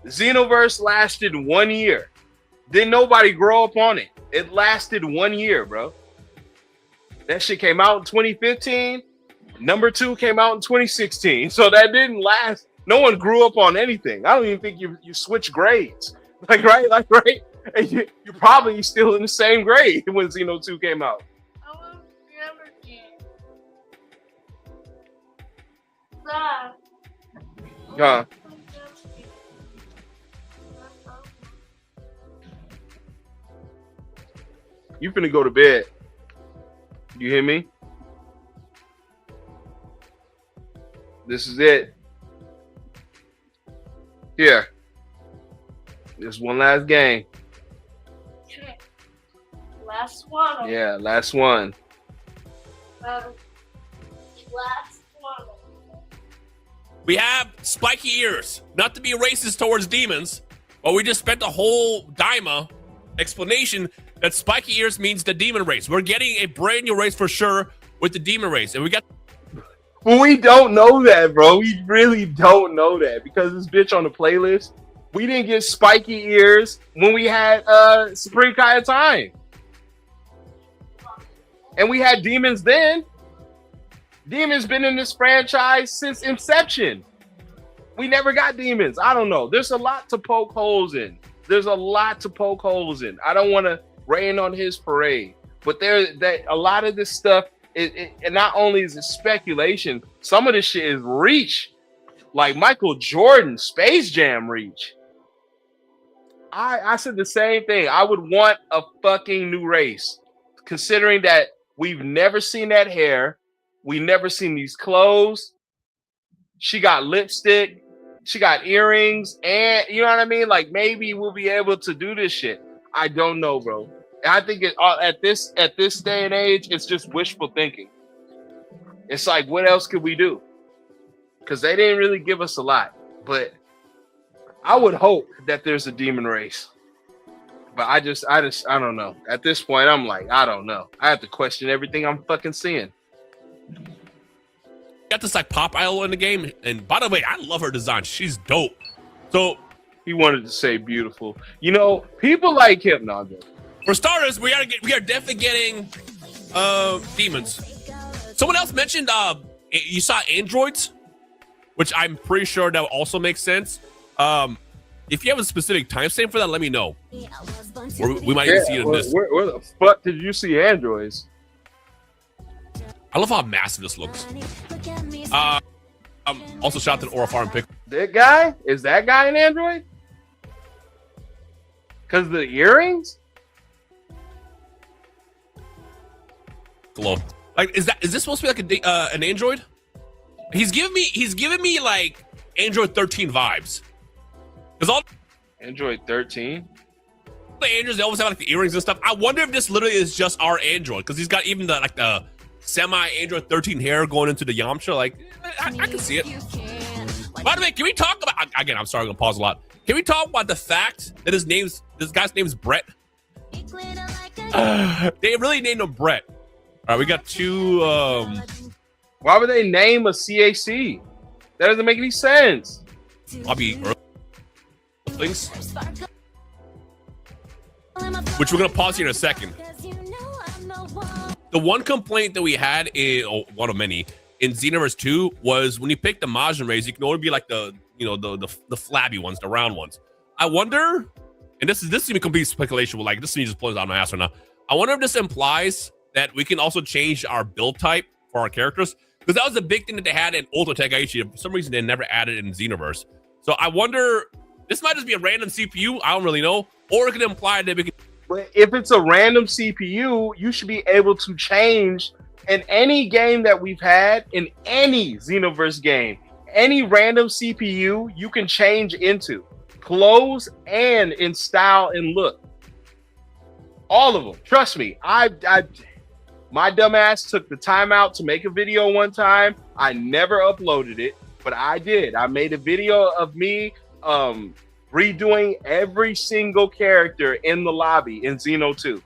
[SPEAKER 1] Xenoverse lasted 1 year. Then nobody grow up on it. It lasted 1 year, bro. That shit came out in 2015. Number 2 came out in 2016. So that didn't last. No one grew up on anything. I don't even think you switch grades. Like, right? And you're probably still in the same grade when Xeno 2 came out.
[SPEAKER 4] I will remember
[SPEAKER 1] Huh? You finna go to bed. You hear me? This is it. Here. This one last game.
[SPEAKER 4] Last one.
[SPEAKER 1] Yeah, last one.
[SPEAKER 4] Last one.
[SPEAKER 3] We have spiky ears. Not to be racist towards demons, but we just spent a whole Daima explanation that spiky ears means the demon race. We're getting a brand new race for sure with the demon race. And we got...
[SPEAKER 1] Well, we don't know that, bro. We really don't know that because this bitch on the playlist, we didn't get spiky ears when we had Supreme Kai of Time. And we had demons then. Demons been in this franchise since inception. We never got demons. I don't know. There's a lot to poke holes in. I don't want to rain on his parade, but a lot of this stuff, and not only is it speculation, some of this shit is reach. Like Michael Jordan, Space Jam reach. I said the same thing. I would want a fucking new race, considering that we've never seen that hair. We never seen these clothes. She got lipstick. She got earrings. And you know what I mean? Like maybe we'll be able to do this shit. I don't know, bro. I think at this day and age, it's just wishful thinking. It's like, what else could we do? Because they didn't really give us a lot. But I would hope that there's a demon race. But I don't know. At this point, I'm like, I don't know. I have to question everything I'm fucking seeing.
[SPEAKER 3] Got this like pop idol in the game, and by the way, I love her design. She's dope. So
[SPEAKER 1] he wanted to say beautiful. You know, people like him now.
[SPEAKER 3] For starters, we are definitely getting demons. Someone else mentioned you saw androids, which I'm pretty sure that also makes sense. If you have a specific timestamp for that, let me know. Or we might even see it in this.
[SPEAKER 1] Where the fuck did you see androids?
[SPEAKER 3] I love how massive this looks. Also shout out to Aura Farm Pick.
[SPEAKER 1] That guy? Is that guy an android? Because the earrings?
[SPEAKER 3] Glow. Like, is this supposed to be like an android? He's giving me like Android 13 vibes. Because all
[SPEAKER 1] Android 13?
[SPEAKER 3] the androids, they always have like the earrings and stuff. I wonder if this literally is just our android, because he's got even the semi-Android 13 hair going into the Yamcha. Like, I can see it. By the way, can we talk about, again, I'm sorry, I'm gonna pause a lot. Can we talk about the fact that this guy's name is Brett? They really named him Brett. All right, we got two.
[SPEAKER 1] Why would they name a CAC? That doesn't make any sense.
[SPEAKER 3] Bobby Earthlings, which we're gonna pause here in a second. The one complaint that we had one of many in Xenoverse 2 was when you pick the Majin rays, you can only be like the flabby ones, the round ones. I wonder, and this is even complete speculation, but like this just blows out my ass right now. I wonder if this implies that we can also change our build type for our characters, because that was a big thing that they had in Ultra Tegaichi. For some reason, they never added it in Xenoverse. So I wonder, this might just be a random CPU. I don't really know, or it could imply that we can.
[SPEAKER 1] But if it's a random CPU, you should be able to change in any game that we've had, in any Xenoverse game, any random CPU you can change into clothes and in style and look. All of them. Trust me. My dumb ass took the time out to make a video one time. I never uploaded it, but I did. I made a video of me redoing every single character in the lobby in Xeno 2.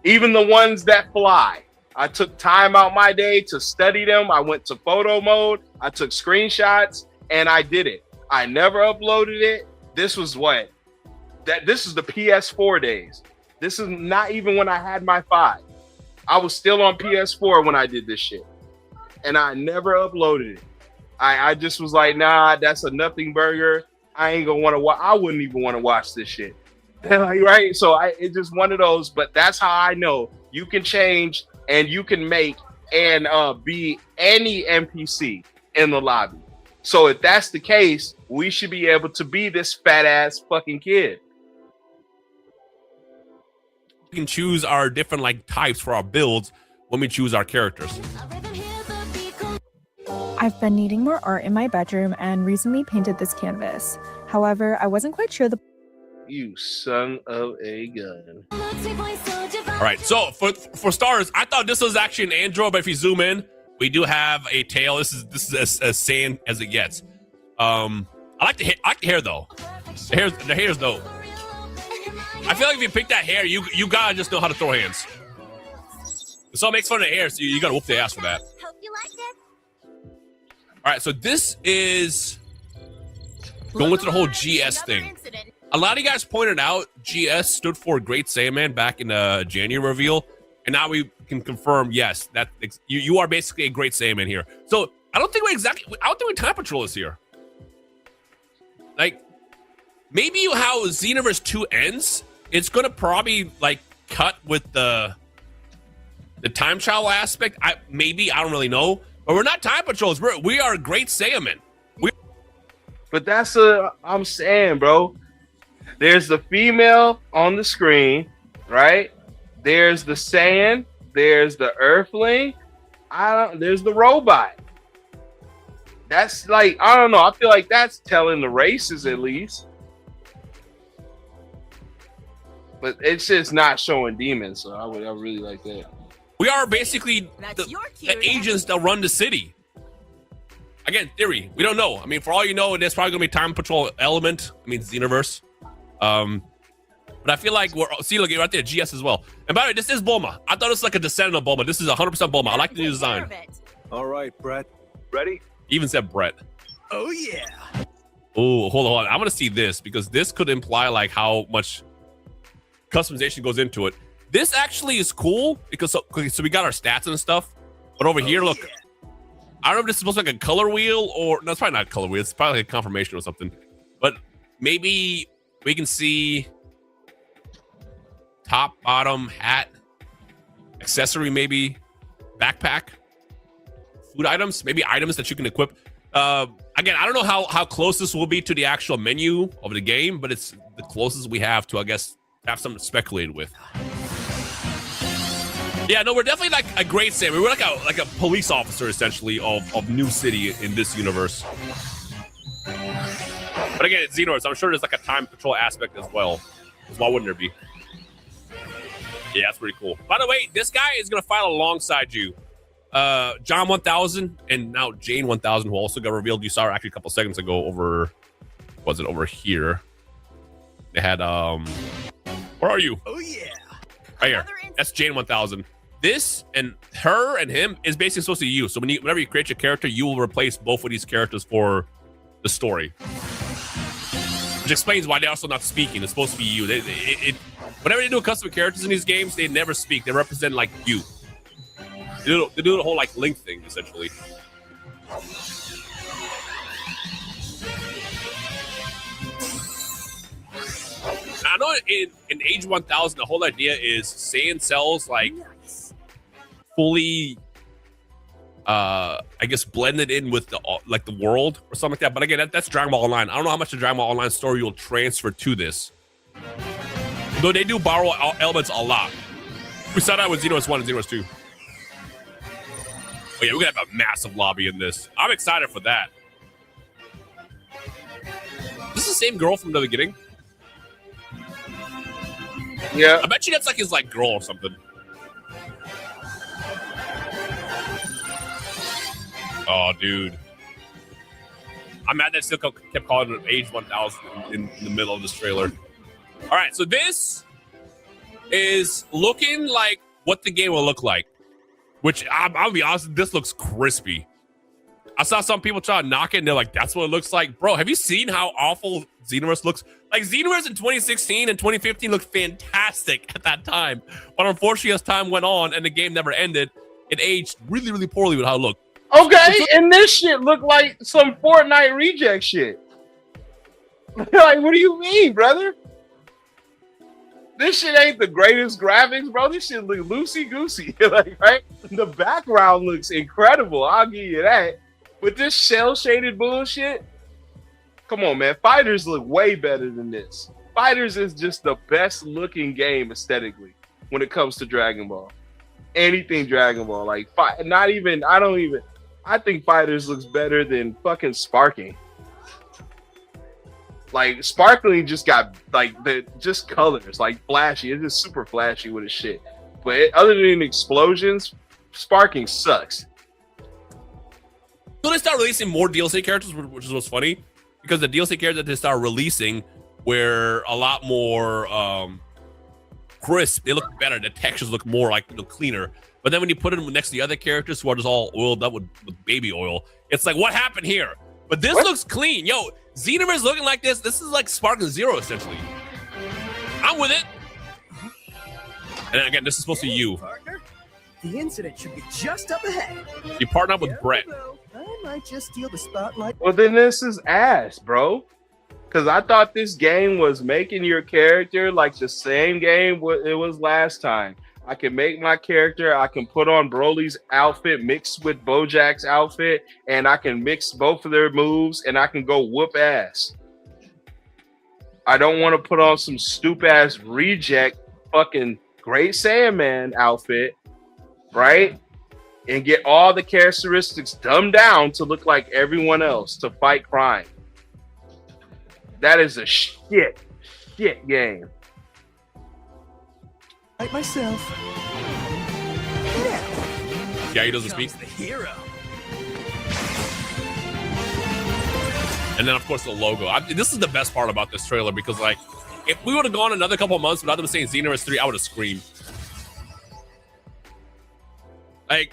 [SPEAKER 1] Even the ones that fly. I took time out my day to study them. I went to photo mode. I took screenshots and I did it. I never uploaded it. This was this is the PS4 days. This is not even when I had my 5. I was still on PS4 when I did this shit. And I never uploaded it. I just was like, nah, that's a nothing burger. I ain't gonna want to watch. I wouldn't even want to watch this shit. Like, right? So it's just one of those, but that's how I know you can change and you can make and be any NPC in the lobby. So if that's the case, we should be able to be this fat ass fucking kid.
[SPEAKER 3] We can choose our different like types for our builds when we choose our characters.
[SPEAKER 5] I've been needing more art in my bedroom and recently painted this canvas. However, I wasn't quite sure
[SPEAKER 1] You son of a gun.
[SPEAKER 3] All right, so for starters, I thought this was actually an android, but if you zoom in, We do have a tail. This is as sand as it gets. I like the hair though. The hair's dope. I feel like if you pick that hair, you gotta just know how to throw hands. So it makes fun of the hair, so you gotta whoop the ass for that.
[SPEAKER 6] Hope you like it.
[SPEAKER 3] All right, so this is going to the whole GS thing. A lot of you guys pointed out GS stood for Great Saiyaman back in the January reveal, and now we can confirm, yes, that you are basically a Great Saiyaman here. So I don't think we Time Patrol is here. Like, maybe how Xenoverse 2 ends, it's gonna probably like cut with the time travel aspect. I don't really know, but we're not Time Patrols. We are Great Saiyaman.
[SPEAKER 1] But that's I'm saying, bro. There's the female on the screen, right? There's the Saiyan. There's the Earthling. There's the robot. That's like, I don't know. I feel like that's telling the races at least. But it's just not showing demons, so I really like that.
[SPEAKER 3] We are basically the agents that run the city. Again, theory. We don't know. I mean, for all you know, there's probably gonna be a Time Patrol element. I mean, Xenoverse. But I feel like look right there, GS as well. And by the way, this is Bulma. I thought it was like a descendant of Bulma. This is 100% Bulma. I like the new design.
[SPEAKER 7] All right, Brett. Ready?
[SPEAKER 3] He even said Brett.
[SPEAKER 7] Oh yeah.
[SPEAKER 3] Oh, hold on. I want to see this because this could imply like how much customization goes into it. This actually is cool because so we got our stats and stuff. But over here, look. Yeah. I don't know if this is supposed to be like a color wheel or no, it's probably not a color wheel. It's probably like a confirmation or something. But maybe we can see top, bottom, hat, accessory, maybe backpack, food items, maybe items that you can equip. Again, I don't know how close this will be to the actual menu of the game, but it's the closest we have to, I guess, have something to speculate with. Yeah, no, we're definitely like a Great Saiyaman. We're like a police officer, essentially, of New City in this universe. But again, it's Xenoverse. I'm sure there's like a Time Patrol aspect as well. Why wouldn't there be? Yeah, that's pretty cool. By the way, this guy is going to fight alongside you. John 1000 and now Jane 1000, who also got revealed. You saw her actually a couple seconds ago over... Was it over here? They had... Where are you?
[SPEAKER 7] Oh, yeah.
[SPEAKER 3] Right here. That's Jane 1000. This and her and him is basically supposed to be you. So whenever you create your character, you will replace both of these characters for the story. Which explains why they're also not speaking. It's supposed to be you. Whenever they do custom characters in these games, they never speak. They represent like you. They do the whole like Link thing, essentially. I know in Age 1000, the whole idea is Saiyan cells like fully, I guess, blended in with the world or something like that. But again, that's Dragon Ball Online. I don't know how much the Dragon Ball Online story will transfer to this. Though they do borrow elements a lot. We saw that with Xenoverse 1 and Xenoverse 2. Oh yeah, we're gonna have a massive lobby in this. I'm excited for that. Is this the same girl from the beginning?
[SPEAKER 1] Yeah.
[SPEAKER 3] I bet you that's like his like girl or something. Oh, dude. I'm mad that I still kept calling it Age 1000 in the middle of this trailer. All right, so this is looking like what the game will look like. Which, I'll be honest, this looks crispy. I saw some people try to knock it, and they're like, that's what it looks like. Bro, have you seen how awful Xenoverse looks? Like, Xenoverse in 2016 and 2015 looked fantastic at that time. But unfortunately, as time went on and the game never ended, it aged really, really poorly with how it looked.
[SPEAKER 1] Okay, and this shit looked like some Fortnite reject shit. Like, what do you mean, brother? This shit ain't the greatest graphics, bro. This shit look loosey-goosey. Like, right? The background looks incredible. I'll give you that. But this shell-shaded bullshit, come on, man. Fighters look way better than this. Fighters is just the best-looking game aesthetically when it comes to Dragon Ball. Anything Dragon Ball. Like, I think Fighters looks better than fucking Sparking. Like, Sparkling just got, like, just colors, like, flashy. It's just super flashy with his shit. But other than explosions, Sparking sucks.
[SPEAKER 3] So they start releasing more DLC characters, which is what's funny, because the DLC characters that they start releasing were a lot more crisp. They look better. The textures look more like cleaner. But then when you put them next to the other characters who are just all oiled up with baby oil, it's like, what happened here? But this looks clean. Yo, Xenoverse looking like this. This is like Sparking Zero, essentially. I'm with it. And again, this is supposed to be you.
[SPEAKER 6] Partner, the incident should be just up ahead.
[SPEAKER 3] You partner up with Brett.
[SPEAKER 6] I might just steal the spotlight.
[SPEAKER 1] Well, then this is ass, bro. Because I thought this game was making your character like the same game it was last time. I can make my character, I can put on Broly's outfit mixed with Bojack's outfit, and I can mix both of their moves, and I can go whoop ass. I don't want to put on some stupid ass reject fucking Great Saiyaman outfit, right? And get all the characteristics dumbed down to look like everyone else to fight crime. That is a shit game.
[SPEAKER 6] Like myself.
[SPEAKER 3] Yeah, he doesn't speak.
[SPEAKER 6] The hero.
[SPEAKER 3] And then, of course, the logo. This is the best part about this trailer because, like, if we would have gone another couple of months without them saying Xenoverse 3, I would have screamed. Like,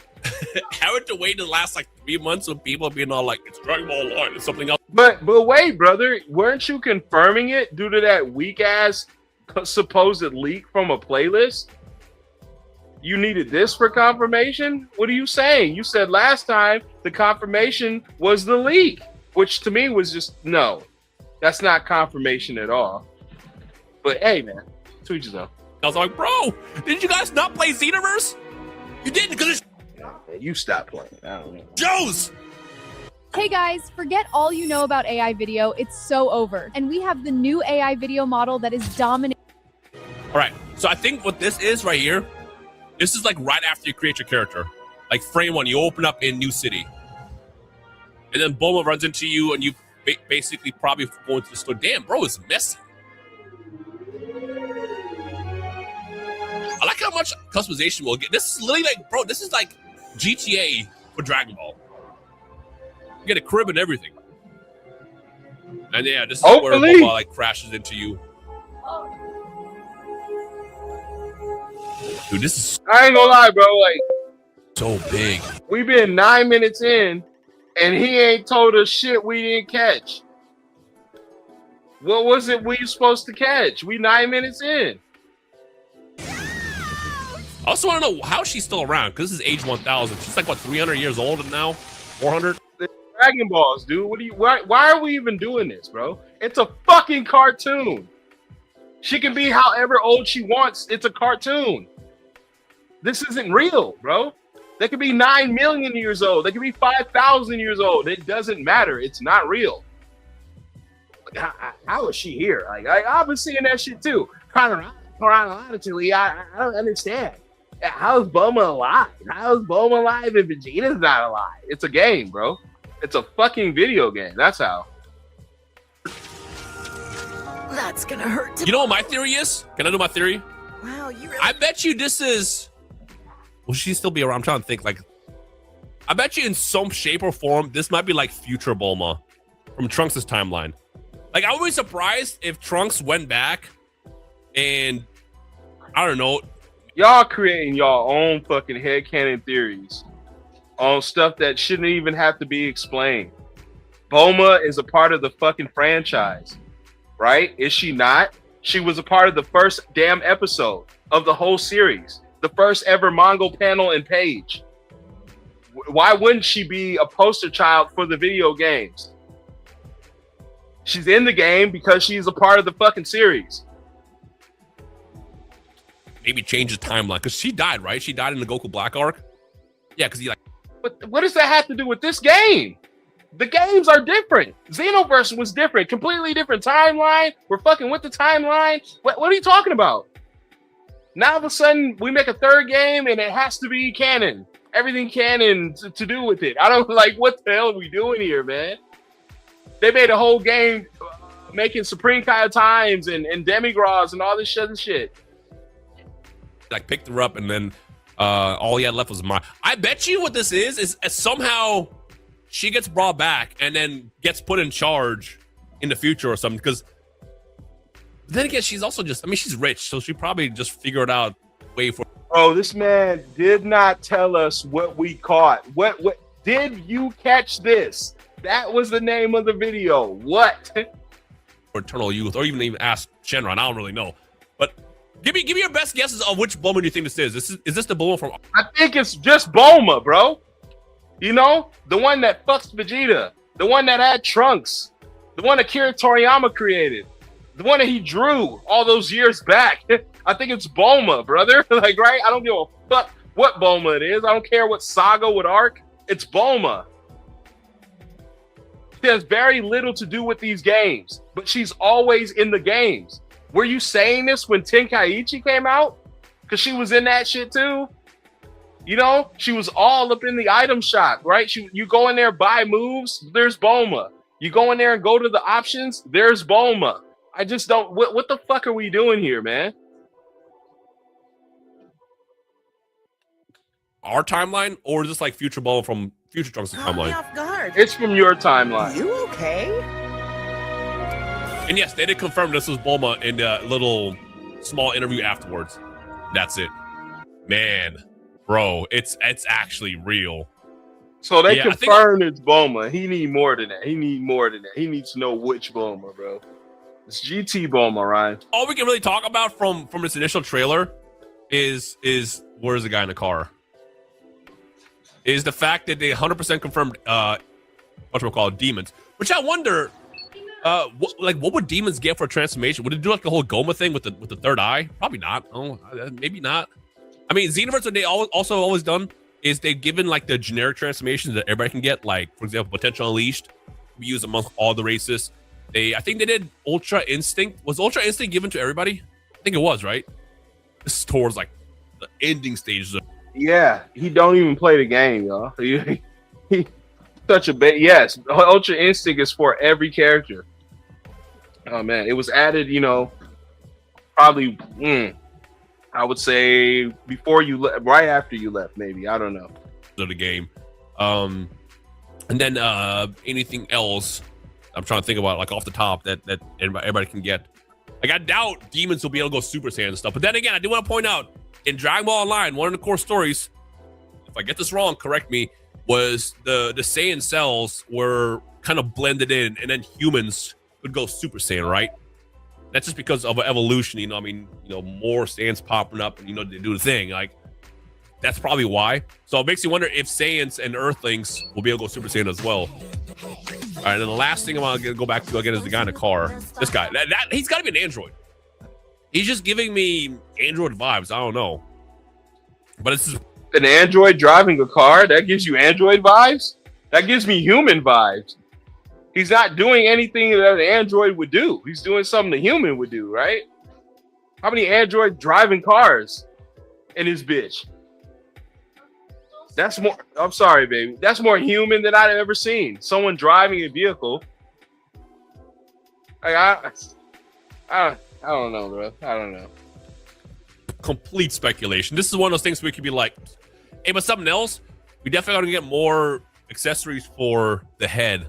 [SPEAKER 3] having to wait the last, like, 3 months of people being all like, it's Dragon Ball Line, it's something else.
[SPEAKER 1] But wait, brother, weren't you confirming it due to that weak-ass supposed leak from a playlist? You needed this for confirmation? What are you saying? You said last time the confirmation was the leak, which to me was just, no, that's not confirmation at all. But hey, man, to each his own.
[SPEAKER 3] I was like, bro, did you guys not play Xenoverse? You didn't because it's
[SPEAKER 1] You stop playing. I don't know.
[SPEAKER 3] Joe's.
[SPEAKER 8] Hey guys, forget all you know about AI video. It's so over. And we have the new AI video model that is dominating.
[SPEAKER 3] All right, so I think what this is right here, this is like right after you create your character. Like frame one, you open up in New City. And then Bulma runs into you and you basically probably go into the store. Damn, bro, it's messy. I like how much customization we'll get. This is literally like, bro, this is like GTA for Dragon Ball. You get a crib and everything. And yeah, this is where Bulma like crashes into you. Dude, this is
[SPEAKER 1] I ain't gonna lie, bro. Like,
[SPEAKER 3] so big.
[SPEAKER 1] We've been 9 minutes in, and he ain't told us shit we didn't catch. What was it we were supposed to catch? We 9 minutes in.
[SPEAKER 3] I also want to know how she's still around, because this is age 1000. She's like, what, 300 years old now? 400?
[SPEAKER 1] Dragon Balls, dude. What do you? Why are we even doing this, bro? It's a fucking cartoon. She can be however old she wants. It's a cartoon. This isn't real, bro. They could be 9 million years old. They could be 5,000 years old. It doesn't matter. It's not real. How is she here? Like I've been seeing that shit too. Chronologically, I don't understand. How's Bulma alive? How's Bulma alive if Vegeta's not alive? It's a game, bro. It's a fucking video game. That's how.
[SPEAKER 6] That's gonna hurt.
[SPEAKER 3] You know what my theory is? Can I do my theory?
[SPEAKER 6] Wow, you really.
[SPEAKER 3] I bet you this is. Will she still be around? I'm trying to think. Like, I bet you in some shape or form, this might be like future Bulma from Trunks' timeline. Like, I would be surprised if Trunks went back and I don't know.
[SPEAKER 1] Y'all creating y'all own fucking headcanon theories on stuff that shouldn't even have to be explained. Bulma is a part of the fucking franchise, right? Is she not? She was a part of the first damn episode of the whole series. The first ever manga panel and page. Why wouldn't she be a poster child for the video games? She's in the game because she's a part of the fucking series.
[SPEAKER 3] Maybe change the timeline because she died, right? She died in the Goku Black arc. Yeah, because he like.
[SPEAKER 1] What does that have to do with this game? The games are different. Xenoverse was different, completely different timeline. We're fucking with the timeline. What are you talking about? Now all of a sudden we make a third game and it has to be canon. Everything canon to do with it. I don't like what the hell are we doing here, man? They made a whole game making Supreme Kai times and demigraws and all this other shit.
[SPEAKER 3] Like picked her up and then all he had left was my. I bet you what this is somehow she gets brought back and then gets put in charge in the future or something. Because then again, she's also just, I mean, she's rich, so she probably just figured out a way for.
[SPEAKER 1] Oh, this man did not tell us what we caught. What did you catch this? That was the name of the video. What?
[SPEAKER 3] Eternal youth, or even ask Shenron. I don't really know. But give me your best guesses of which Bulma do you think this is. Is this the Bulma from?
[SPEAKER 1] I think it's just Bulma, bro. You know, the one that fucks Vegeta, the one that had Trunks, the one that Akira Toriyama created, the one that he drew all those years back. I think it's Bulma, brother. Like, right? I don't give a fuck what Bulma it is. I don't care what saga, what arc. It's Bulma. She has very little to do with these games, but she's always in the games. Were you saying this when Tenkaichi came out? Because she was in that shit too. You know, she was all up in the item shop, right? You go in there, buy moves, there's Bulma. You go in there and go to the options, there's Bulma. I just don't, what the fuck are we doing here, man?
[SPEAKER 3] Our timeline, or is this like future Bulma from Future Trunks'
[SPEAKER 6] Caught me
[SPEAKER 3] timeline?
[SPEAKER 6] off guard.
[SPEAKER 1] It's from your timeline.
[SPEAKER 6] You okay?
[SPEAKER 3] And yes, they did confirm this was Bulma in the little small interview afterwards. That's it. Man, bro, it's actually real.
[SPEAKER 1] So they
[SPEAKER 3] Yeah,
[SPEAKER 1] confirmed it's Bulma. He need more than that. He needs to know which Bulma, bro. It's GT Bulma, Ryan.
[SPEAKER 3] All we can really talk about from this initial trailer is where's the guy in the car? Is the fact that they 100% confirmed demons, which I wonder, what would demons get for a transformation? Would it do like the whole Goma thing with the third eye? Probably not. Oh, maybe not. I mean, Xenoverse, what they always done is they've given like the generic transformations that everybody can get, like for example, Potential Unleashed, be used among all the races. I think they did Ultra Instinct. Was Ultra Instinct given to everybody? I think it was, right? This is towards like the ending stages of.
[SPEAKER 1] Yeah, he don't even play the game, y'all. He such a bit. Yes, Ultra Instinct is for every character. Oh man, it was added. You know, probably. I would say before you left, right after you left, maybe. I don't know.
[SPEAKER 3] Of the game, and then anything else? I'm trying to think about like off the top that everybody can get. Like I doubt demons will be able to go Super Saiyan and stuff. But then again, I do want to point out. In Dragon Ball Online, one of the core stories, if I get this wrong, correct me, was the Saiyan cells were kind of blended in, and then humans would go Super Saiyan, right? That's just because of evolution, you know. I mean, you know, more Saiyans popping up, and you know they do the thing. Like that's probably why. So it makes you wonder if Saiyans and Earthlings will be able to go Super Saiyan as well. All right, and then the last thing I want to go back to again is the guy in the car. This guy, that he's got to be an android. He's just giving me Android vibes. I don't know. But it's just
[SPEAKER 1] an android driving a car. That gives you Android vibes? That gives me human vibes. He's not doing anything that an android would do. He's doing something a human would do, right? How many androids driving cars in this bitch? That's more, I'm sorry, baby. That's more human than I've ever seen. Someone driving a vehicle. Like, I don't know, bro. I don't know.
[SPEAKER 3] Complete speculation. This is one of those things where we could be like, hey, but something else, we definitely got to get more accessories for the head.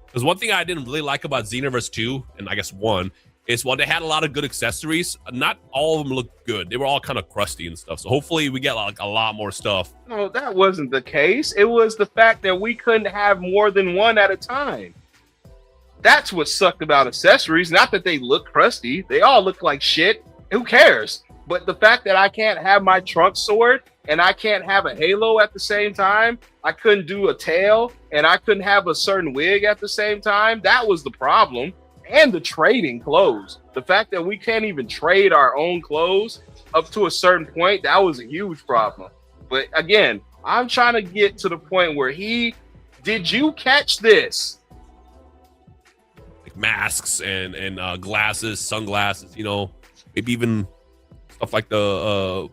[SPEAKER 3] Because one thing I didn't really like about Xenoverse 2, and I guess 1, is while they had a lot of good accessories, not all of them looked good. They were all kind of crusty and stuff. So hopefully we get like a lot more stuff.
[SPEAKER 1] No, that wasn't the case. It was the fact that we couldn't have more than one at a time. That's what sucked about accessories. Not that they look crusty. They all look like shit. Who cares? But the fact that I can't have my trunk sword and I can't have a halo at the same time, I couldn't do a tail, and I couldn't have a certain wig at the same time, that was the problem. And the trading clothes. The fact that we can't even trade our own clothes up to a certain point, that was a huge problem. But again, I'm trying to get to the point where did you catch this?
[SPEAKER 3] Like masks and glasses, sunglasses, you know, maybe even stuff like the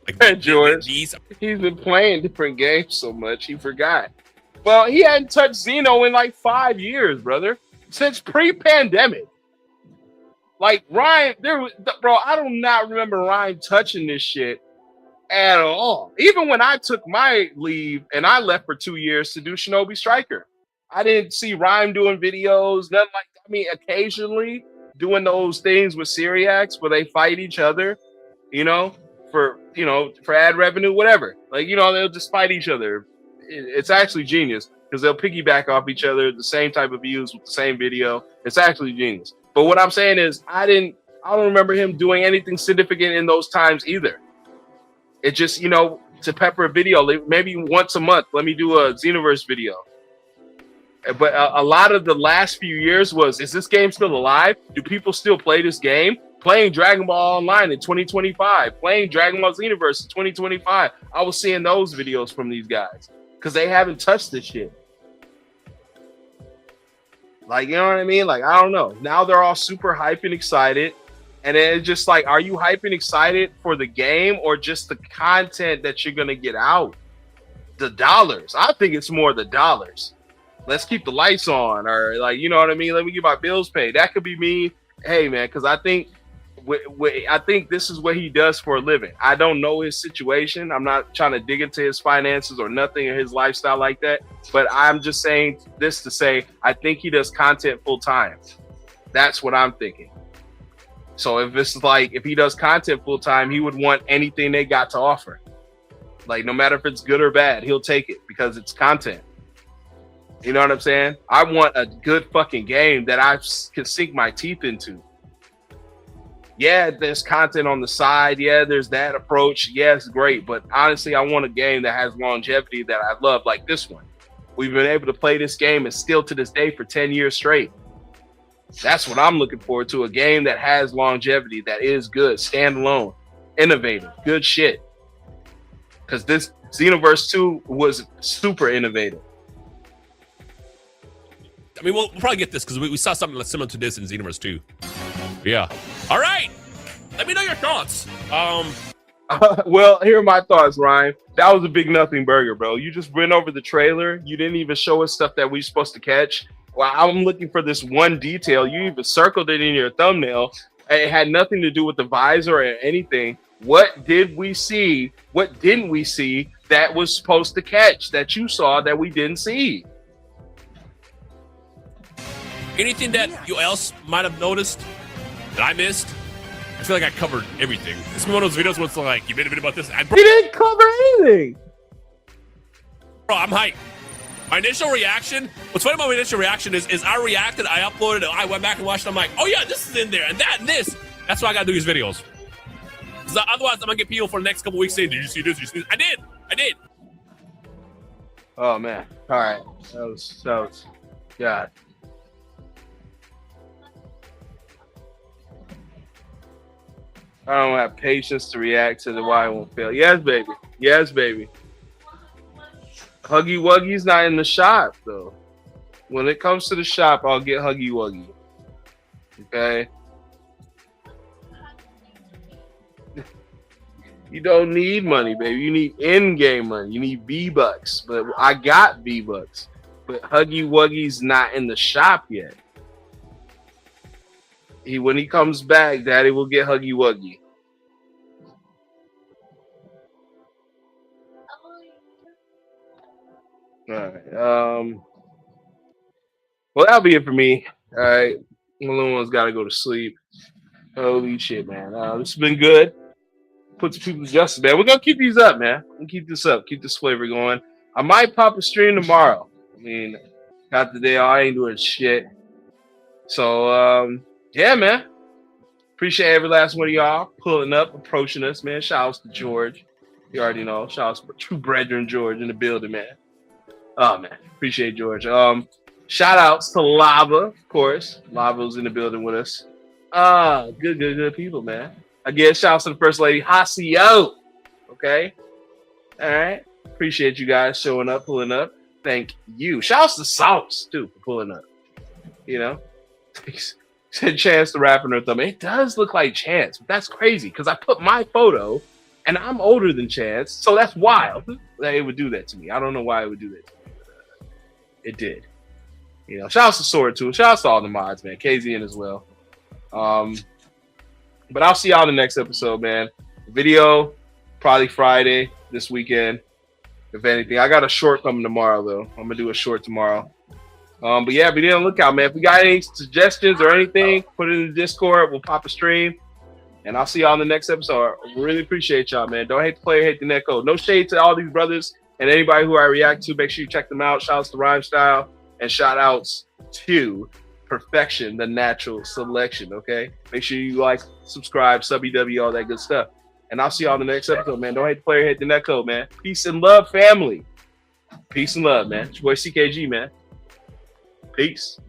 [SPEAKER 3] like
[SPEAKER 1] George,
[SPEAKER 3] these.
[SPEAKER 1] He's been playing different games so much he forgot. Well, he hadn't touched Xeno in like 5 years, brother. Since pre-pandemic. Like Ryan, bro, I do not remember Ryan touching this shit at all. Even when I took my leave and I left for 2 years to do Shinobi Striker, I didn't see Rhyme doing videos, nothing like that. I mean, occasionally doing those things with Syriacs where they fight each other, you know, for ad revenue, whatever. Like, they'll just fight each other. It's actually genius because they'll piggyback off each other, the same type of views with the same video. It's actually genius. But what I'm saying is, I don't remember him doing anything significant in those times either. It just, to pepper a video, maybe once a month, let me do a Xenoverse video. But a lot of the last few years is this game still alive? Do people still play this game? Playing Dragon Ball Online in 2025, playing Dragon Ball Xenoverse in 2025. I was seeing those videos from these guys because they haven't touched this shit. Like, you know what I mean? Like, I don't know. Now they're all super hype and excited. And then it's just like, are you hype and excited for the game or just the content that you're going to get out? The dollars. I think it's more the dollars. Let's keep the lights on, or like, you know what I mean? Let me get my bills paid. That could be me. Hey, man, because I think this is what he does for a living. I don't know his situation. I'm not trying to dig into his finances or nothing or his lifestyle like that. But I'm just saying this to say, I think he does content full time. That's what I'm thinking. So if he does content full time, he would want anything they got to offer. Like, no matter if it's good or bad, he'll take it because it's content. You know what I'm saying? I want a good fucking game that I can sink my teeth into. Yeah, there's content on the side. Yeah, there's that approach. Yeah, it's great. But honestly, I want a game that has longevity that I love, like this one. We've been able to play this game and still to this day for 10 years straight. That's what I'm looking forward to. A game that has longevity, that is good, standalone, innovative, good shit. Because this Xenoverse 2 was super innovative.
[SPEAKER 3] I mean, we'll probably get this because we saw something similar to this in Xenoverse 2. Yeah. All right. Let me know your thoughts.
[SPEAKER 1] Well, here are my thoughts, Ryan. That was a big nothing burger, bro. You just went over the trailer. You didn't even show us stuff that we're supposed to catch. Well, I'm looking for this one detail. You even circled it in your thumbnail. It had nothing to do with the visor or anything. What did we see? What didn't we see that was supposed to catch that you saw that we didn't see?
[SPEAKER 3] Anything that you else might have noticed that I missed? I feel like I covered everything. This is one of those videos where it's like, you made a video about this.
[SPEAKER 1] You didn't cover anything.
[SPEAKER 3] Bro, I'm hyped. My initial reaction, what's funny about my initial reaction is I reacted, I uploaded it, I went back and watched it. I'm like, oh yeah, this is in there, and that and this. That's why I gotta do these videos. Otherwise, I'm gonna get people for the next couple weeks saying, did you see this? Did you see this? I did.
[SPEAKER 1] Oh man. All right. That was God. I don't have patience to react to the why I won't fail. Yes, baby. Yes, baby. Huggy Wuggy's not in the shop, though. When it comes to the shop, I'll get Huggy Wuggy. Okay? You don't need money, baby. You need in-game money. You need V-Bucks. But I got V-Bucks. But Huggy Wuggy's not in the shop yet. When he comes back, Daddy will get Huggy Wuggy. All right. Well, that'll be it for me. All right. My little one's got to go to sleep. Holy shit, man. This has been good. Put some people to justice, man. We're going to keep these up, man. We'll keep this up. Keep this flavor going. I might pop a stream tomorrow. I mean, got the day off. I ain't doing shit. So, yeah, man. Appreciate every last one of y'all pulling up, approaching us, man. Shout outs to George. You already know. Shout outs to true brethren George in the building, man. Oh, man. Appreciate George. Shout outs to Lava, of course. Lava's in the building with us. Good people, man. Again, shout outs to the First Lady, Hasio. Okay? All right. Appreciate you guys showing up, pulling up. Thank you. Shout outs to Sauce, too, for pulling up. You know? Said Chance the rapper in her thumb. It does look like Chance, but that's crazy because I put my photo and I'm older than Chance, so that's wild that it would do that to me. I don't know why it would do that to me, but it did. You know, shout out to Sword too. Shout out to all the mods, man. KZN as well. But I'll see y'all in the next episode, man. Video Probably Friday this weekend. If anything, I got a short coming tomorrow though. I'm gonna do a short tomorrow. But yeah, be on the lookout, man. If we got any suggestions or anything, put it in the Discord. We'll pop a stream. And I'll see y'all in the next episode. I really appreciate y'all, man. Don't hate the player, hate the netcode. No shade to all these brothers and anybody who I react to. Make sure you check them out. Shout outs to Rhyme Style and shout outs to Perfection, the natural selection. Okay. Make sure you like, subscribe, sub EW, all that good stuff. And I'll see y'all in the next episode, man. Don't hate the player, hate the netcode, man. Peace and love, family. Peace and love, man. It's your boy CKG, man. Peace.